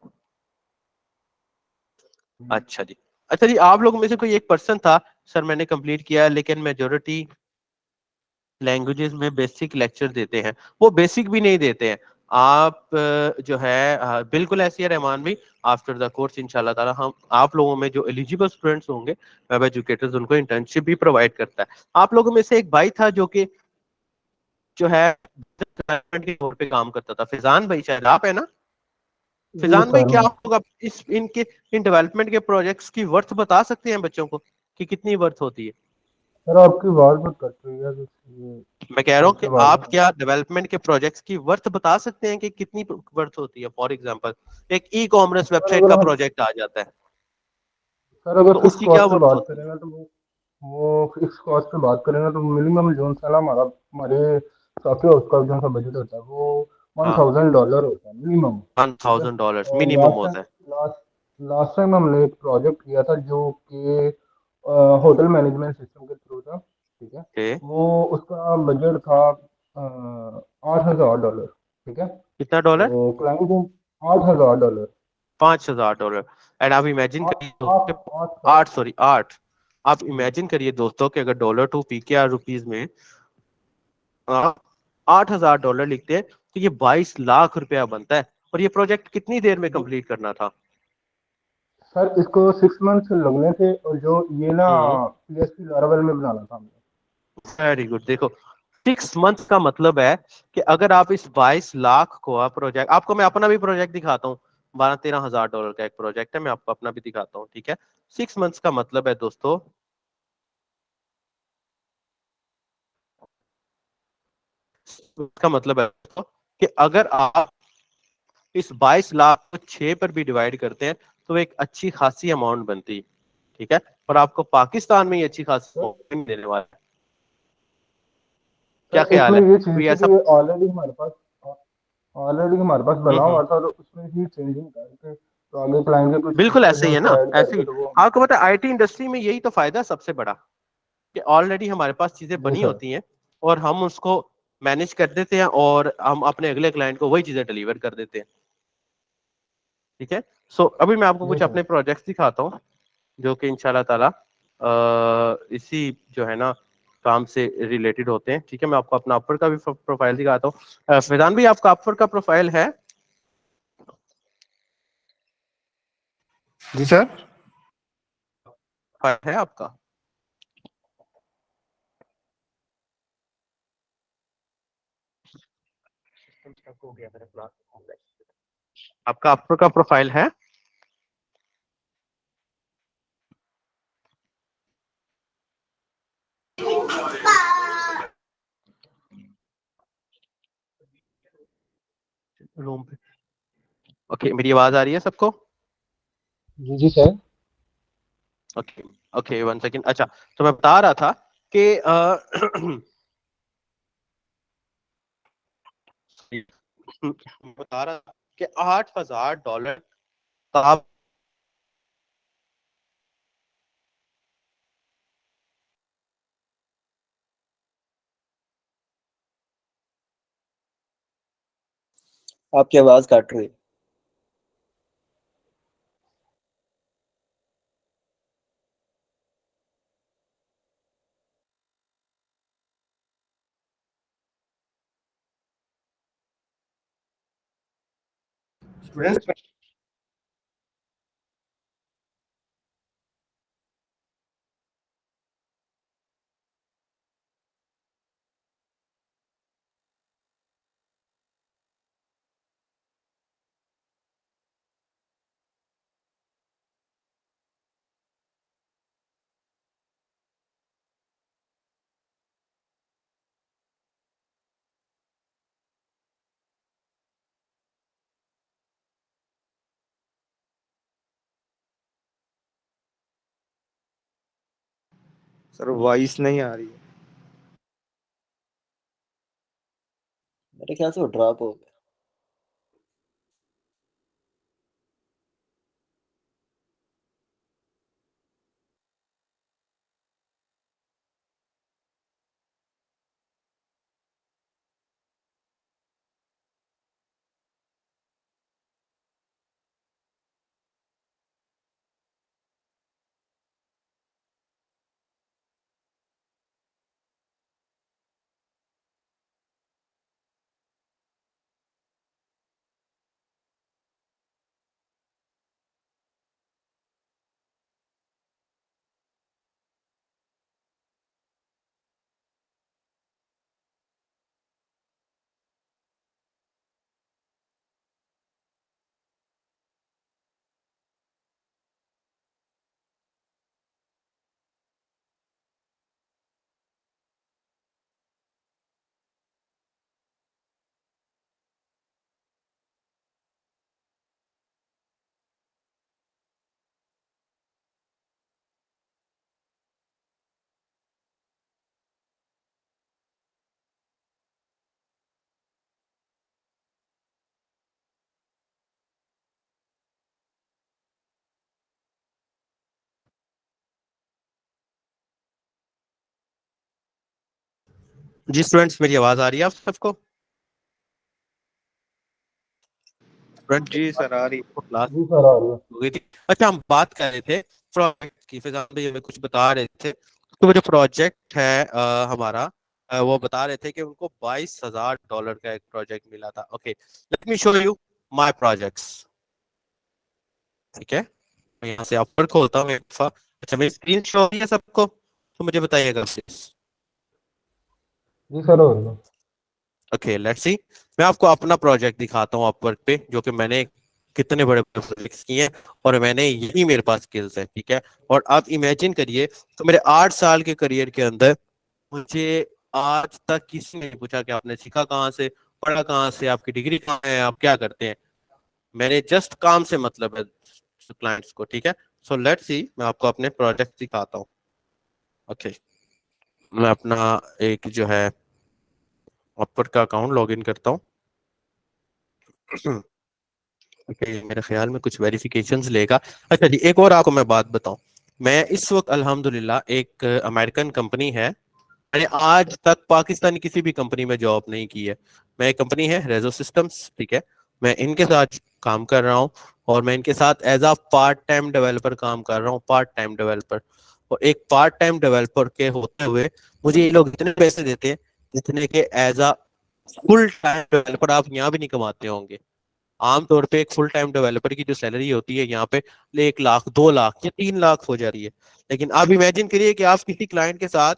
अच्छा जी, अच्छा जी, आप लोगों में से कोई एक पर्सन था, सर मैंने कंप्लीट किया लेकिन मेजोरिटी लैंग्वेजेस में बेसिक लेक्चर देते हैं, वो बेसिक भी नहीं देते हैं। आप जो है बिल्कुल ऐसी है रहमान भी, आफ्टर द कोर्स इंशाल्लाह ताला हम आप लोगों में जो एलिजिबल स्टूडेंट्स होंगे, वेब एजुकेटर्स उनको इंटर्नशिप भी प्रोवाइड करता है। आप लोगों में से एक भाई था जो है डेवलपमेंट के तौर पे काम करता था, फैजान भाई, शायद आप है ना? जी फैजान भाई, सर। क्या आप लोग अब इन डेवलपमेंट के प्रोजेक्ट्स की वर्थ बता सकते हैं बच्चों को कि कितनी वर्थ होती है? सर आपकी आवाज़ बहुत कट रही है, तो ये मैं कह रहा हूँ कि आपके बारे आप में। क्या डेवलपमेंट के प्रोजेक्ट्स की वर्थ बता सकते हैं कि कितनी वर्थ होती है? फॉर एग्जांपल एक ई कॉमर्स सर वेबसाइट अगर का हम प्रोजेक्ट आ जाता है, सर अगर तो फिक्स उसकी क्या कॉस्ट पे वर्थ बात होती है? करें ना, तो वो फिक्स कॉस्ट पे बात करें ना, तो मिनिमम जो सा ना हमारे सॉफ्टवेयर हाउस का जो सा बजट होता है वो हाँ, $1000 होता है मिनिमम। ठीक है। $1000 और मिनिमम होता है। लास्ट लास्ट टाइम हमने एक प्रोजेक्ट किया था जो कि होटल मैनेजमेंट सिस्टम के थ्रू था। ठीक है। ओके, वो उसका बजट था $8000। ठीक है। कितना डॉलर? तो क्लाइंट $8000। $5000। एंड आप इमेजिन आठ करिए आठ दोस्तों, आठ सर। 8 आप इमेजिन करिए दोस्तों कि अगर डॉलर टू पी के आर रुपीज में आप $8000 लिखते हैं, तो ये 22 लाख रुपया बनता है। और ये प्रोजेक्ट कितनी देर में कंप्लीट करना था? सर इसको 6 मंथ लगने थे, और जो ये ना हम्म, PHP लारावेल में बनाना था हमने। Very good. देखो, 6 मंथ का मतलब है कि अगर आप इस 22 लाख को आप प्रोजेक्ट, आपको मैं अपना भी प्रोजेक्ट दिखाता हूँ, 12-13 हजार डॉलर का एक प्रोजेक्ट है, मैं आपको अपना भी दिखाता हूँ। ठीक है, 6 मंथ्स का मतलब है दोस्तों, इसका मतलब है दोस्तों कि अगर आप इस 22 लाख को 6 पर भी डिवाइड करते हैं, तो एक अच्छी खासी अमाउंट बनती है। ठीक है, और आपको पाकिस्तान में ये अच्छी खासी सर अमाउंट देने वाला है। क्या सर ख्याल इसमें है, ये चीज कोई थी ऐसा? कि ऑलरेडी हमारे पास बना हुआ था, तो उसमें ही चेंजिंग करके तो आगे क्लाइंट के कुछ बिल्कुल फीचर ऐसे ही जो है ना, ऐड ऐसे करके ही। तो वो। आपको पता है आईटी इंडस्ट्री में यही तो फायदा है सबसे बड़ा, कि ऑलरेडी हमारे पास चीजें जी बनी सर। होती हैं, और हम उसको मैनेज कर देते हैं, और हम अपने अगले क्लाइंट को वही चीजें डिलीवर कर देते हैं। ठीक है, सो अभी मैं आपको जी कुछ सर। अपने प्रोजेक्ट्स दिखाता हूँ, जो कि इंशाल्लाह ताला इसी जो है ना काम से रिलेटेड होते हैं। ठीक है, मैं आपको अपना अपवर का भी प्रोफाइल दिखाता हूँ। फैजान भी, आपका अपवर का प्रोफाइल है? जी सर। है आपका? आपका अपवर का प्रोफाइल है? रूम पे। ओके, मेरी आवाज आ रही है सबको? जी जी सर। Okay, okay, 1 second. अच्छा, तो मैं बता रहा था कि बता रहा था कि $8000 का आप आपकी आवाज काट रही है। स्टूडेंट्स सर वॉइस नहीं आ रही है। मेरे ख्याल से वो ड्रॉप हो गया। जी स्टूडेंट्स, मेरी आवाज आ रही है आप सबको? स्टूडेंट जी सर आ रही है। क्लास जी सर आ रही है। हो गई थी। अच्छा, हम बात कर रहे थे प्रोजेक्ट की, फिर आप हमें कुछ बता रहे थे। तो वो जो प्रोजेक्ट है हमारा, वो बता रहे थे कि उनको $22,000 का एक प्रोजेक्ट मिला था। Okay, let me show you my projects. ठीक है, मैं यहाँ से अपवर्ड खोलता हूँ एक दफा। अच्छा, मेरी स्क्रीन शो हो रही है सबको? तो मुझे बताइएगा प्लीज। जी सर हो रही है। Okay, let's see. मैं आपको अपना प्रोजेक्ट दिखाता हूँ अपवर्क पे, जो कि मैंने कितने बड़े प्रोजेक्ट्स किए हैं और मैंने यही मेरे पास स्किल्स है। ठीक है, और आप इमेजिन करिए, तो मेरे 8 साल के करियर के अंदर मुझे आज तक किसी ने नहीं पूछा कि आपने सीखा कहाँ से, पढ़ा कहाँ से, आपकी डिग्री कहाँ है, आप क्या करते हैं। मैंने जस्ट काम से मतलब है क्लाइंट्स को। ठीक है, सो लेट्स सी, मैं आपको अपने प्रोजेक्ट दिखाता हूँ। ओके, मैं अपना एक जो है अपवर्क का अकाउंट लॉग इन करता हूँ। ओके, मेरे ख्याल में कुछ वेरिफिकेशंस लेगा। अच्छा जी, एक और आपको मैं बात बताऊं। मैं इस वक्त अल्हम्दुलिल्लाह, एक अमेरिकन कंपनी है, मैंने आज तक पाकिस्तानी किसी भी कंपनी में जॉब नहीं की है। मैं, एक कंपनी है रेजो सिस्टम्स, ठीक है, मैं इनके साथ काम कर रहा हूँ और मैं इनके साथ as a part time developer काम कर रहा हूँ, पार्ट टाइम डेवलपर। और एक पार्ट टाइम डेवलपर के होते हुए मुझे ये लोग इतने पैसे देते हैं जितने के as a full time developer आप यहाँ भी नहीं कमाते होंगे। आमतौर पे एक फुल टाइम डेवलपर की जो सैलरी होती है यहाँ पे 1 लाख, 2 लाख या 3 लाख हो जा रही है। लेकिन आप इमेजिन करिए कि आप किसी क्लाइंट के साथ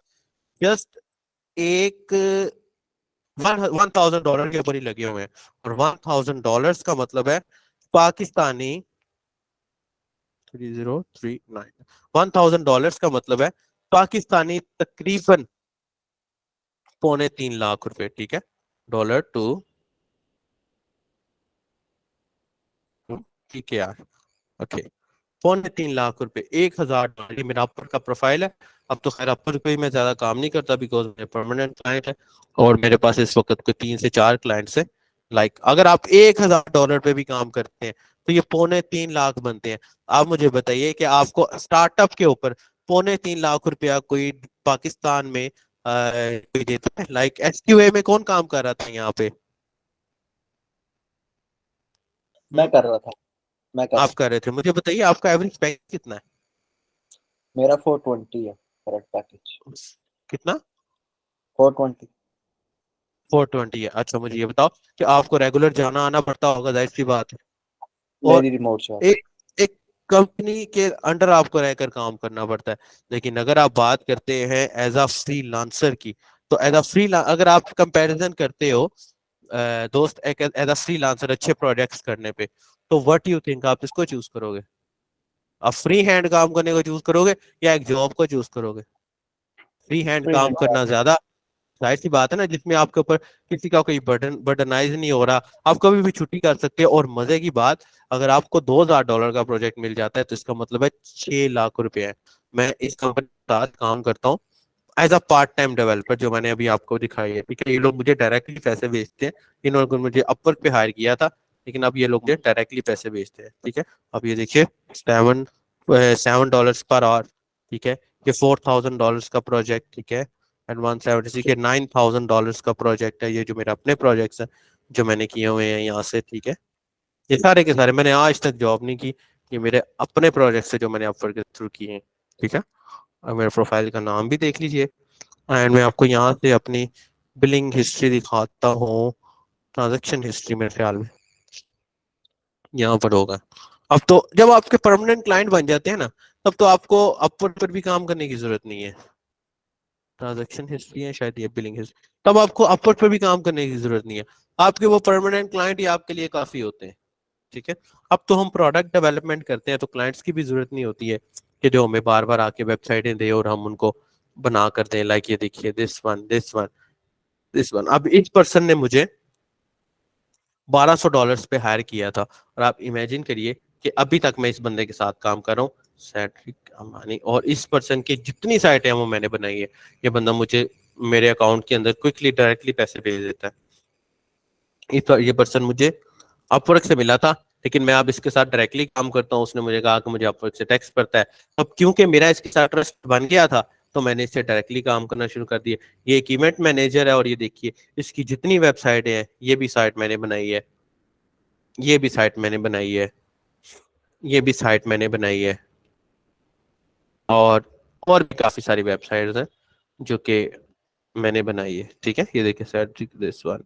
जस्ट एक $1,000 के ऊपर ही लगे हुए हैं। और $1,000 का मतलब है पाकिस्तानी 3039, $1,000 का मतलब है पाकिस्तानी तकरीबन ₹2.25 लाख। ठीक है, डॉलर टू, ठीक है यार। ओके, ₹2.25 लाख, $1,000। ये मेरा अपर का प्रोफाइल है। अब तो खैर अपर पे मैं ज्यादा काम नहीं करता बिकॉज मेरे परमानेंट क्लाइंट है और मेरे पास इस वक्त के 3 से 4 क्लाइंट्स हैं। लाइक अगर आप $1,000 पे भी काम करते हैं तो ये ₹2.25 लाख बनते हैं। आप मुझे बताइए कि आपको स्टार्टअप के ऊपर ₹2.25 लाख कोई पाकिस्तान में कोई देता है? लाइक एसक्यूए में कौन काम कर रहा था यहाँ पे? मैं कर रहा था, मैं कर आप रहा कर रहे थे। मुझे बताइए आपका एवरेज पैकेज कितना है? मेरा 420 है करंट पैकेज, कितना? 420। 420 है। अच्छा मुझे ये बताओ कि आपको रेगुलर जाना आना पड़ता होगा, जाहिर सी बात है। और मेरी रिमोट जॉब। एक एक कंपनी के अंडर आपको रहकर काम करना पड़ता है। लेकिन अगर आप बात करते हैं एज अ फ्रीलांसर की, तो एज अ अगर आप कंपैरिजन करते हो दोस्त, एक एज अ फ्रीलांसर अच्छे प्रोजेक्ट्स करने पे, तो व्हाट यू थिंक, आप इसको चूज करोगे? आप फ्री हैंड काम करने को चूज करोगे या एक जॉब को चूज करोगे? फ्री हैंड फ्री काम हैंड। करना ज्यादा, जाहिर सी बात है ना, जिसमें आपके ऊपर किसी का कोई बर्डनाइज नहीं हो रहा, आप कभी भी छुट्टी कर सकते हैं। और मजे की बात, अगर आपको $2000 का प्रोजेक्ट मिल जाता है तो इसका मतलब है 6 लाख रुपए है। मैं इस कंपनी के साथ काम करता हूँ as a part time developer, जो मैंने अभी आपको दिखाई है, ठीक है। ये लोग मुझे डायरेक्टली पैसे भेजते हैं। इन्होंने मुझे अपवर्क पे हायर किया था, लेकिन अब ये लोग मुझे डायरेक्टली पैसे भेजते हैं, ठीक है। अब ये देखिए, $7 पर आवर, ठीक है। ये $4000 का प्रोजेक्ट, ठीक है। एंड 170 के $9000 का प्रोजेक्ट है। ये जो मेरे अपने प्रोजेक्ट्स हैं जो मैंने किए हुए हैं यहाँ से, ठीक है। ये सारे के सारे मैंने आज तक जॉब नहीं की, ये मेरे अपने प्रोजेक्ट से जो मैंने अपवर्क के थ्रू किए हैं, ठीक है। और मेरे प्रोफाइल का नाम भी देख लीजिए। एंड मैं आपको यहाँ से अपनी बिलिंग हिस्ट्री दिखाता हूँ। ट्रांजैक्शन हिस्ट्री मेरे ख्याल में यहाँ पर होगा। अब तो जब आपके परमानेंट क्लाइंट बन जाते हैं ना, तब तो आपको अपवर्क पर भी काम करने की जरूरत नहीं है। ट्रांजैक्शन हिस्ट्री है शायद, ये बिलिंग हिस्ट्री, तब आपको अपवर्क पर भी काम करने की जरूरत नहीं है। आपके वो परमानेंट क्लाइंट ही आपके लिए काफी होते हैं, ठीक है। अब तो हम प्रोडक्ट डेवलपमेंट करते हैं तो क्लाइंट्स की भी जरूरत नहीं होती है कि जो हमें बार बार आके वेबसाइटें दे और हम उनको बना कर दें। लाइक ये देखिए, दिस वन। अब इस पर्सन ने मुझे $1200 पे हायर किया था, और आप इमेजिन करिए कि अभी तक मैं इस बंदे के साथ काम कर रहा हूँ, सेड्रिक अमानी। और इस पर्सन की जितनी साइटें हैं वो मैंने बनाई है। ये बंदा मुझे मेरे अकाउंट के अंदर क्विकली डायरेक्टली पैसे भेज देता है। ये पर्सन मुझे अपवर्क से मिला था, लेकिन मैं अब इसके साथ डायरेक्टली काम करता हूँ। उसने मुझे कहा कि मुझे अपवर्क से टैक्स पड़ता है। अब क्योंकि मेरा इसके साथ ट्रस्ट बन गया था, तो मैंने इससे डायरेक्टली काम करना शुरू कर दिया। ये एक इवेंट मैनेजर है, और ये देखिए इसकी जितनी वेबसाइट है, ये भी साइट मैंने बनाई है, ये भी साइट मैंने बनाई है, ये भी साइट मैंने बनाई है, और भी काफी सारी वेबसाइट्स हैं जो कि मैंने बनाई है, ठीक है। ये देखिए Cedric, this one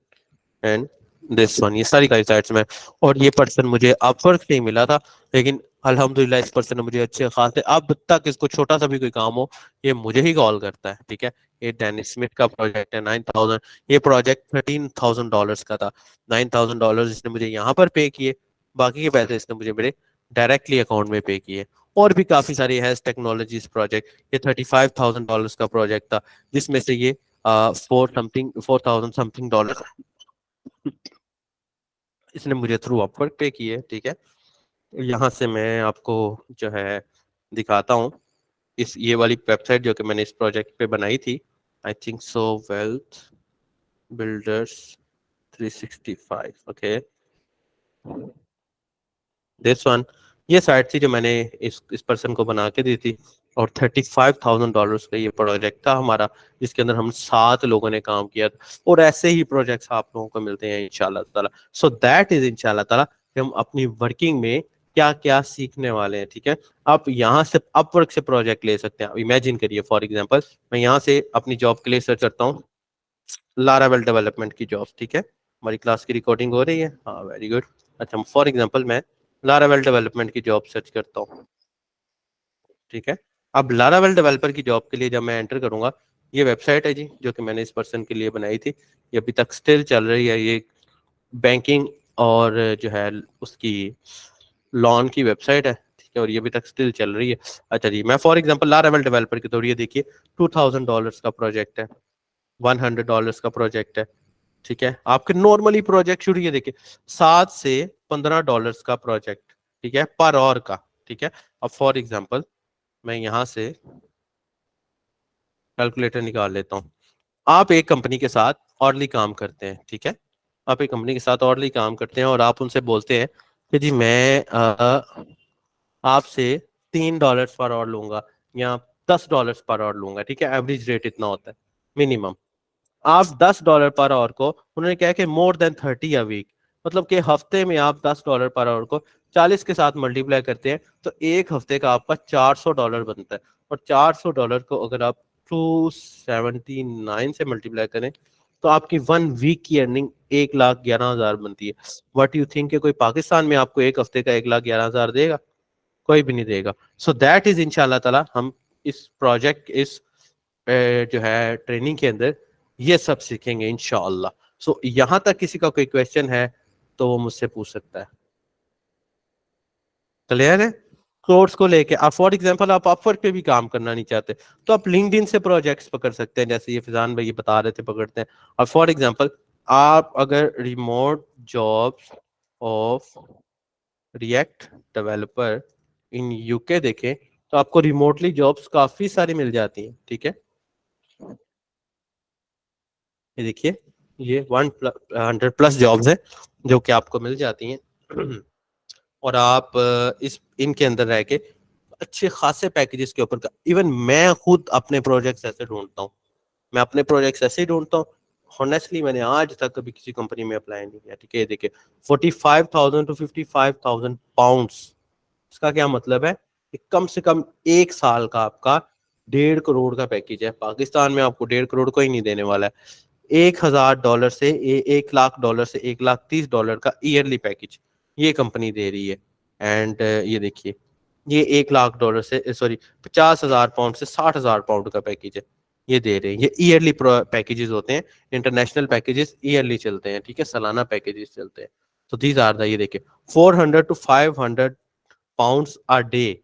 and this one, ये सारी का साइट्स में। और ये पर्सन मुझे अपवर्क से ही मिला था, लेकिन अल्हम्दुलिल्लाह इस पर्सन ने मुझे अच्छे खासे, अब तक इसको छोटा सा भी कोई काम हो, ये मुझे ही कॉल करता है, ठीक है। ये डेनिस स्मिथ का प्रोजेक्ट है, 9000। ये प्रोजेक्ट $13,000 का था। $9000 इसने मुझे यहाँ पर पे किए, बाकी के पैसे इसने मुझे मेरे डायरेक्टली अकाउंट में पे किए। और भी काफी सारी हैज टेक्नोलॉजीज प्रोजेक्ट, ये $35,000 का प्रोजेक्ट था, जिसमें से ये 4,000 समथिंग डॉलर इसने मुझे थ्रू अपवर्क पे की है, ठीक है। यहाँ से मैं आपको जो है दिखाता हूँ इस ये वाली वेबसाइट जो कि मैंने इस प्रोजेक्ट पे बनाई थी, I think so, wealth builders 365, okay, this one. ये साइट थी जो मैंने इस पर्सन को बना के दी थी, और $35,000 का ये प्रोजेक्ट था हमारा, जिसके अंदर हम 7 लोगों ने काम किया था। और ऐसे ही प्रोजेक्ट्स आप लोगों को मिलते हैं इंशाल्लाह ताला। सो दैट इज इंशाल्लाह ताला कि हम अपनी वर्किंग में क्या क्या सीखने वाले हैं, ठीक है। आप यहाँ से अपवर्क से प्रोजेक्ट ले सकते हैं। इमेजिन करिए, फॉर एग्जाम्पल मैं यहाँ से अपनी जॉब के लिए सर्च करता हूँ लारावेल डेवलपमेंट की जॉब, ठीक है। हमारी क्लास की रिकॉर्डिंग हो रही है, हाँ वेरी गुड। अच्छा, फॉर एग्जाम्पल मैं लारावेल डेवलपमेंट की जॉब सर्च करता हूँ, ठीक है। अब लारावेल डेवलपर की जॉब के लिए जब मैं एंटर करूंगा, ये वेबसाइट है जी जो कि मैंने इस पर्सन के लिए बनाई थी, ये अभी तक स्टिल चल रही है। ये बैंकिंग और जो है उसकी लॉन की वेबसाइट है, ठीक है, और ये अभी तक स्टिल चल रही है। अच्छा जी, मैं फॉर एग्जांपल लारावेल डेवलपर की, तो ये देखिए $2000 का प्रोजेक्ट है, $100 का प्रोजेक्ट है, ठीक है। आपके नॉर्मली प्रोजेक्ट शुरू, ये देखिए $7 से $15 का प्रोजेक्ट, ठीक है, पर आवर का, ठीक है। अब फॉर एग्जांपल मैं यहाँ से कैलकुलेटर निकाल लेता हूँ। आप एक कंपनी के साथ ऑर्डरली काम करते हैं, ठीक है। आप एक कंपनी के साथ ऑर्डरली काम करते हैं और आप उनसे बोलते हैं कि जी मैं आपसे $3 पर आवर लूंगा या $10 पर आवर लूंगा, ठीक है। एवरेज रेट इतना होता है मिनिमम। आप $10 पर आवर को, उन्होंने कहा कि मोर देन 30 अ वीक, मतलब कि हफ्ते में आप $10 पर आवर को 40 के साथ मल्टीप्लाई करते हैं तो एक हफ्ते का आपका $400 बनता है। और $400 को अगर आप 279 से मल्टीप्लाई करें तो आपकी 1 वीक की अर्निंग 1,11,000 बनती है। व्हाट यू थिंक कोई पाकिस्तान में आपको एक हफ्ते का 1,11,000 देगा? कोई भी नहीं देगा। सो दैट इज इंशाल्लाह ताला हम इस प्रोजेक्ट इस जो है ट्रेनिंग के अंदर ये सब सीखेंगे इंशाल्लाह। सो यहाँ तक किसी का कोई क्वेश्चन है तो वो मुझसे पूछ सकता है। क्लियर है? कोर्स को लेके आप फॉर एग्जांपल आप अपवर्क पे भी काम करना नहीं चाहते तो आप लिंक्डइन से प्रोजेक्ट्स पकड़ सकते हैं, जैसे ये फिजान भाई बता रहे थे पकड़ते हैं। और फॉर एग्जांपल आप अगर remote jobs of react developer in UK देखें तो आपको रिमोटली जॉब्स काफी सारी मिल जाती हैं। ठीक है, ये देखिए ये 100+ जॉब्स हैं जो कि आपको मिल जाती हैं और आप इस इनके अंदर रह के अच्छे खासे पैकेजेस के ऊपर इवन मैं खुद अपने प्रोजेक्ट्स ऐसे ढूंढता हूँ, मैं अपने प्रोजेक्ट्स ऐसे ही ढूंढता हूँ। ऑनेस्टली मैंने आज तक कभी किसी कंपनी में अप्लाई नहीं किया। ठीक है, देखिए 45,000 to 55,000 पाउंड्स, इसका क्या मतलब है कि कम से कम एक साल का आपका 1.5 करोड़ का पैकेज है। पाकिस्तान में आपको 1.5 करोड़ को ही नहीं देने वाला है। $1,000 से $1,00,000 से $1,30,000 का ईयरली पैकेज ये कंपनी दे रही है। एंड ये देखिए ये $1,00,000 से सॉरी 50,000 पाउंड से 60,000 पाउंड का पैकेज है ये दे रहे हैं। ये ईयरली पैकेजेस होते हैं, इंटरनेशनल पैकेजेस ईयरली चलते हैं। ठीक है, सालाना पैकेजेस चलते हैं। तो दीज आर द ये देखिए 400 to 500 पाउंड्स अ डे।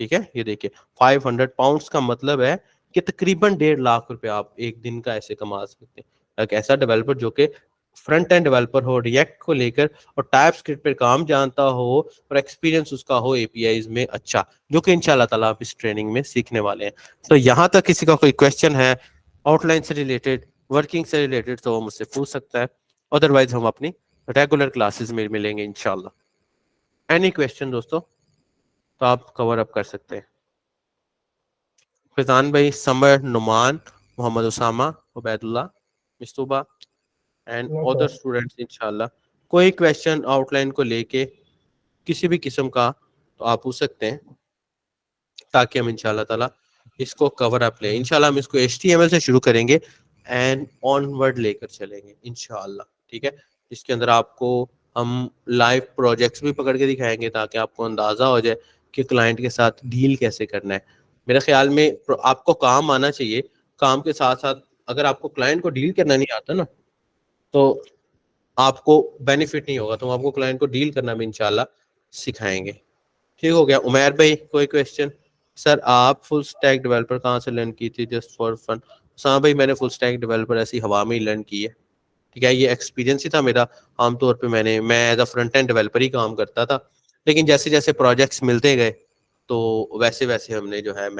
ठीक है, ये देखिए 500 पाउंड्स का मतलब है कि तकरीबन 1.5 लाख रुपए आप एक दिन का ऐसे कमा सकते हैं। एक ऐसा डेवलपर जो कि फ्रंट एंड डेवलपर हो, रिएक्ट को लेकर और टाइप स्क्रिप्ट पर काम जानता हो और एक्सपीरियंस उसका हो एपीआईज में अच्छा, जो कि इंशाल्लाह ताला आप इस ट्रेनिंग में सीखने वाले हैं। तो यहाँ तक किसी का कोई क्वेश्चन है आउटलाइन से रिलेटेड, वर्किंग से रिलेटेड, तो वो मुझसे पूछ सकता है। अदरवाइज हम अपनी रेगुलर क्लासेस में मिलेंगे इंशाल्लाह। एनी क्वेश्चन दोस्तों तो आप कवर अप कर सकते हैं। फैजान भाई, Samar, Numan, Mohammad Usama, Ubaidullah, Mistuba and No, other sir. Students इंशाल्लाह कोई क्वेश्चन आउटलाइन को लेके किसी भी किस्म का तो आप पूछ सकते हैं ताकि हम इंशाल्लाह ताला इसको कवर अप लें। इंशाल्लाह हम इसको HTML से शुरू करेंगे एंड ऑनवर्ड लेकर चलेंगे इंशाल्लाह। ठीक है, इसके अंदर आपको हम लाइव प्रोजेक्ट्स भी पकड़ के दिखाएंगे ताकि आपको अंदाजा हो जाए कि क्लाइंट के साथ डील कैसे करना है। मेरे ख्याल में आपको काम आना चाहिए, काम के साथ साथ अगर आपको क्लाइंट को डील करना नहीं आता ना तो आपको बेनिफिट नहीं होगा। तो हम आपको क्लाइंट को डील करना भी इंशाल्लाह सिखाएंगे। ठीक हो गया। उमैर भाई कोई क्वेश्चन? सर आप फुल स्टैक डेवलपर कहाँ से लर्न की थी? Just for fun. हाँ भाई, मैंने फुल स्टैक डेवलपर ऐसी हवा में ही लर्न की है। ठीक है, ये एक्सपीरियंस ही था मेरा। आमतौर पे मैं as a front end developer ही काम करता था, लेकिन जैसे जैसे प्रोजेक्ट्स मिलते गए तो वैसे वैसे हमने जो है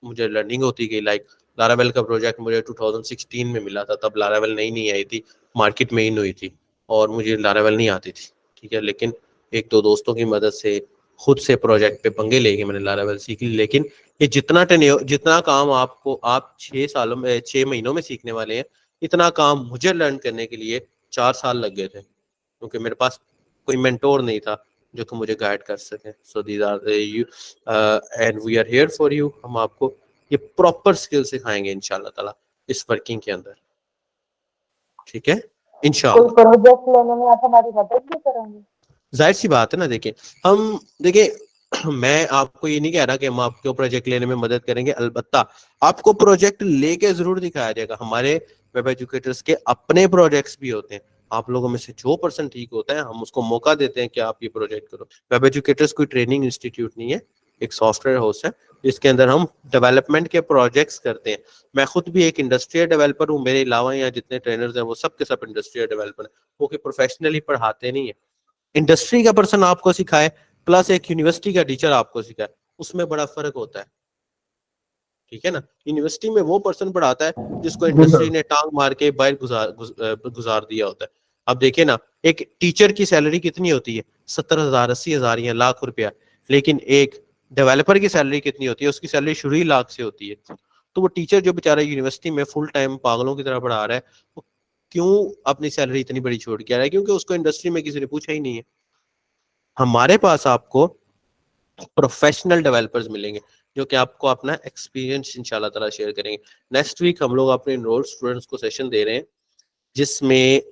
मुझे लर्निंग होती गई। लाइक लारावेल का प्रोजेक्ट मुझे 2016 में मिला था, तब लारावेल नई आई थी, मार्केट में इन हुई थी और मुझे लारावेल नहीं आती थी। ठीक है, लेकिन एक दो दोस्तों की मदद से खुद से प्रोजेक्ट पे पंगे लेके मैंने लारावेल सीख ली। लेकिन ये जितना काम आपको आप 6 महीनों में सीखने वाले हैं, इतना काम मुझे लर्न करने के लिए 4 साल लग गए थे, क्योंकि मेरे पास कोई मेंटोर नहीं था जो कि मुझे गाइड कर सके। So these are you and we are here for you. हम आपको ये प्रॉपर स्किल सिखाएंगे इंशाल्लाह ताला इस वर्किंग के अंदर। ठीक है, इंशाल्लाह। प्रोजेक्ट लेने में आप हमारी मदद भी करेंगे? जाहिर सी बात है ना, देखिए मैं आपको ये नहीं कह रहा कि हम आपको प्रोजेक्ट लेने में मदद करेंगे, अलबत्ता आपको प्रोजेक्ट लेके जरूर दिखाया जाएगा। हमारे वेब एजुकेटर्स के अपने प्रोजेक्ट्स भी होते हैं। आप लोगों में से जो पर्सन ठीक होता है हम उसको मौका देते हैं कि आप ये प्रोजेक्ट करो। वेब एजुकेटर्स कोई ट्रेनिंग इंस्टीट्यूट नहीं है, एक सॉफ्टवेयर हाउस है जिसके अंदर हम डेवलपमेंट के प्रोजेक्ट्स करते हैं। मैं खुद भी एक इंडस्ट्रियल डेवलपर हूँ, मेरे अलावा यहाँ जितने ट्रेनर्स हैं वो सब के सब इंडस्ट्रियल डेवलपर हैं। वो कि प्रोफेशनली पढ़ाते नहीं है। इंडस्ट्री का पर्सन आपको सिखाए प्लस एक यूनिवर्सिटी का टीचर आपको सिखाए, उसमें बड़ा फर्क होता है। ठीक है ना, यूनिवर्सिटी में वो पर्सन पढ़ाता है जिसको इंडस्ट्री ने टांग मार के बाहर गुजार दिया होता है। अब देखिए ना, एक टीचर की सैलरी कितनी होती है? 70,000 80,000 या लाख रुपया। लेकिन एक डेवलपर की सैलरी कितनी होती है? उसकी सैलरी शुरू ही लाख से होती है। तो वो टीचर जो बेचारा यूनिवर्सिटी में फुल टाइम पागलों की तरह पढ़ा रहा है, वो क्यों अपनी सैलरी इतनी बड़ी छोड़ के आ रहा है, क्योंकि उसको इंडस्ट्री में किसी ने पूछा ही नहीं है। हमारे पास आपको प्रोफेशनल डेवलपर्स मिलेंगे जो कि आपको अपना एक्सपीरियंस इंशाल्लाह ताला शेयर करेंगे। नेक्स्ट वीक हम लोग अपने एनरोल्ड स्टूडेंट्स को सेशन दे रहे हैं जिसमें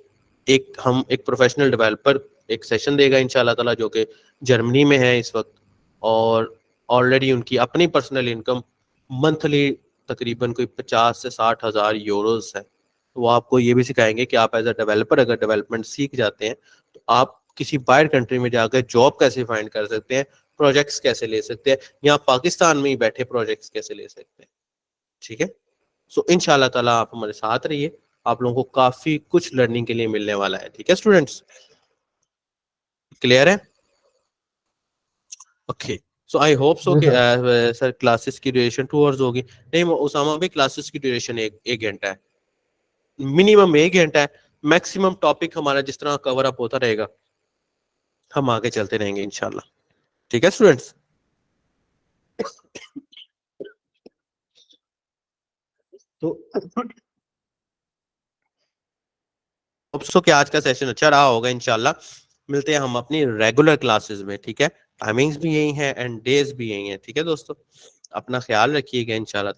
हम एक प्रोफेशनल डेवलपर एक सेशन देगा इंशाल्लाह ताला, जो कि जर्मनी में है इस वक्त, और ऑलरेडी उनकी अपनी पर्सनल इनकम मंथली तकरीबन कोई 50 से 60 हज़ार यूरोस है। तो वो आपको ये भी सिखाएंगे कि आप एज अ डेवलपर अगर डेवलपमेंट सीख जाते हैं तो आप किसी बाहर कंट्री में जाकर जॉब कैसे फाइंड कर सकते हैं, प्रोजेक्ट्स कैसे ले सकते हैं, यहाँ पाकिस्तान में ही बैठे प्रोजेक्ट्स कैसे ले सकते हैं। ठीक है, सो इंशाल्लाह ताला आप हमारे साथ रहिए, आप लोगों को काफी कुछ लर्निंग के लिए मिलने वाला है। ठीक है स्टूडेंट्स, क्लियर है? Okay, so I hope so कि सर क्लासेस की ड्यूरेशन 2 आवर्स होगी। नहीं उसामा भी, क्लासेस की ड्यूरेशन एक घंटा है, मिनिमम 1 घंटा है, मैक्सिमम टॉपिक हमारा जिस तरह कवर अप होता रहेगा हम आगे चलते रहेंगे इंशाल्लाह। ठीक है स्टूडेंट्स, तो होप्स कि आज का सेशन अच्छा रहा होगा। इंशाल्लाह मिलते हैं हम अपनी रेगुलर क्लासेस में। ठीक है, टाइमिंग्स भी यही है एंड डेज भी यही है। ठीक है दोस्तों, अपना ख्याल रखिएगा इंशाल्लाह।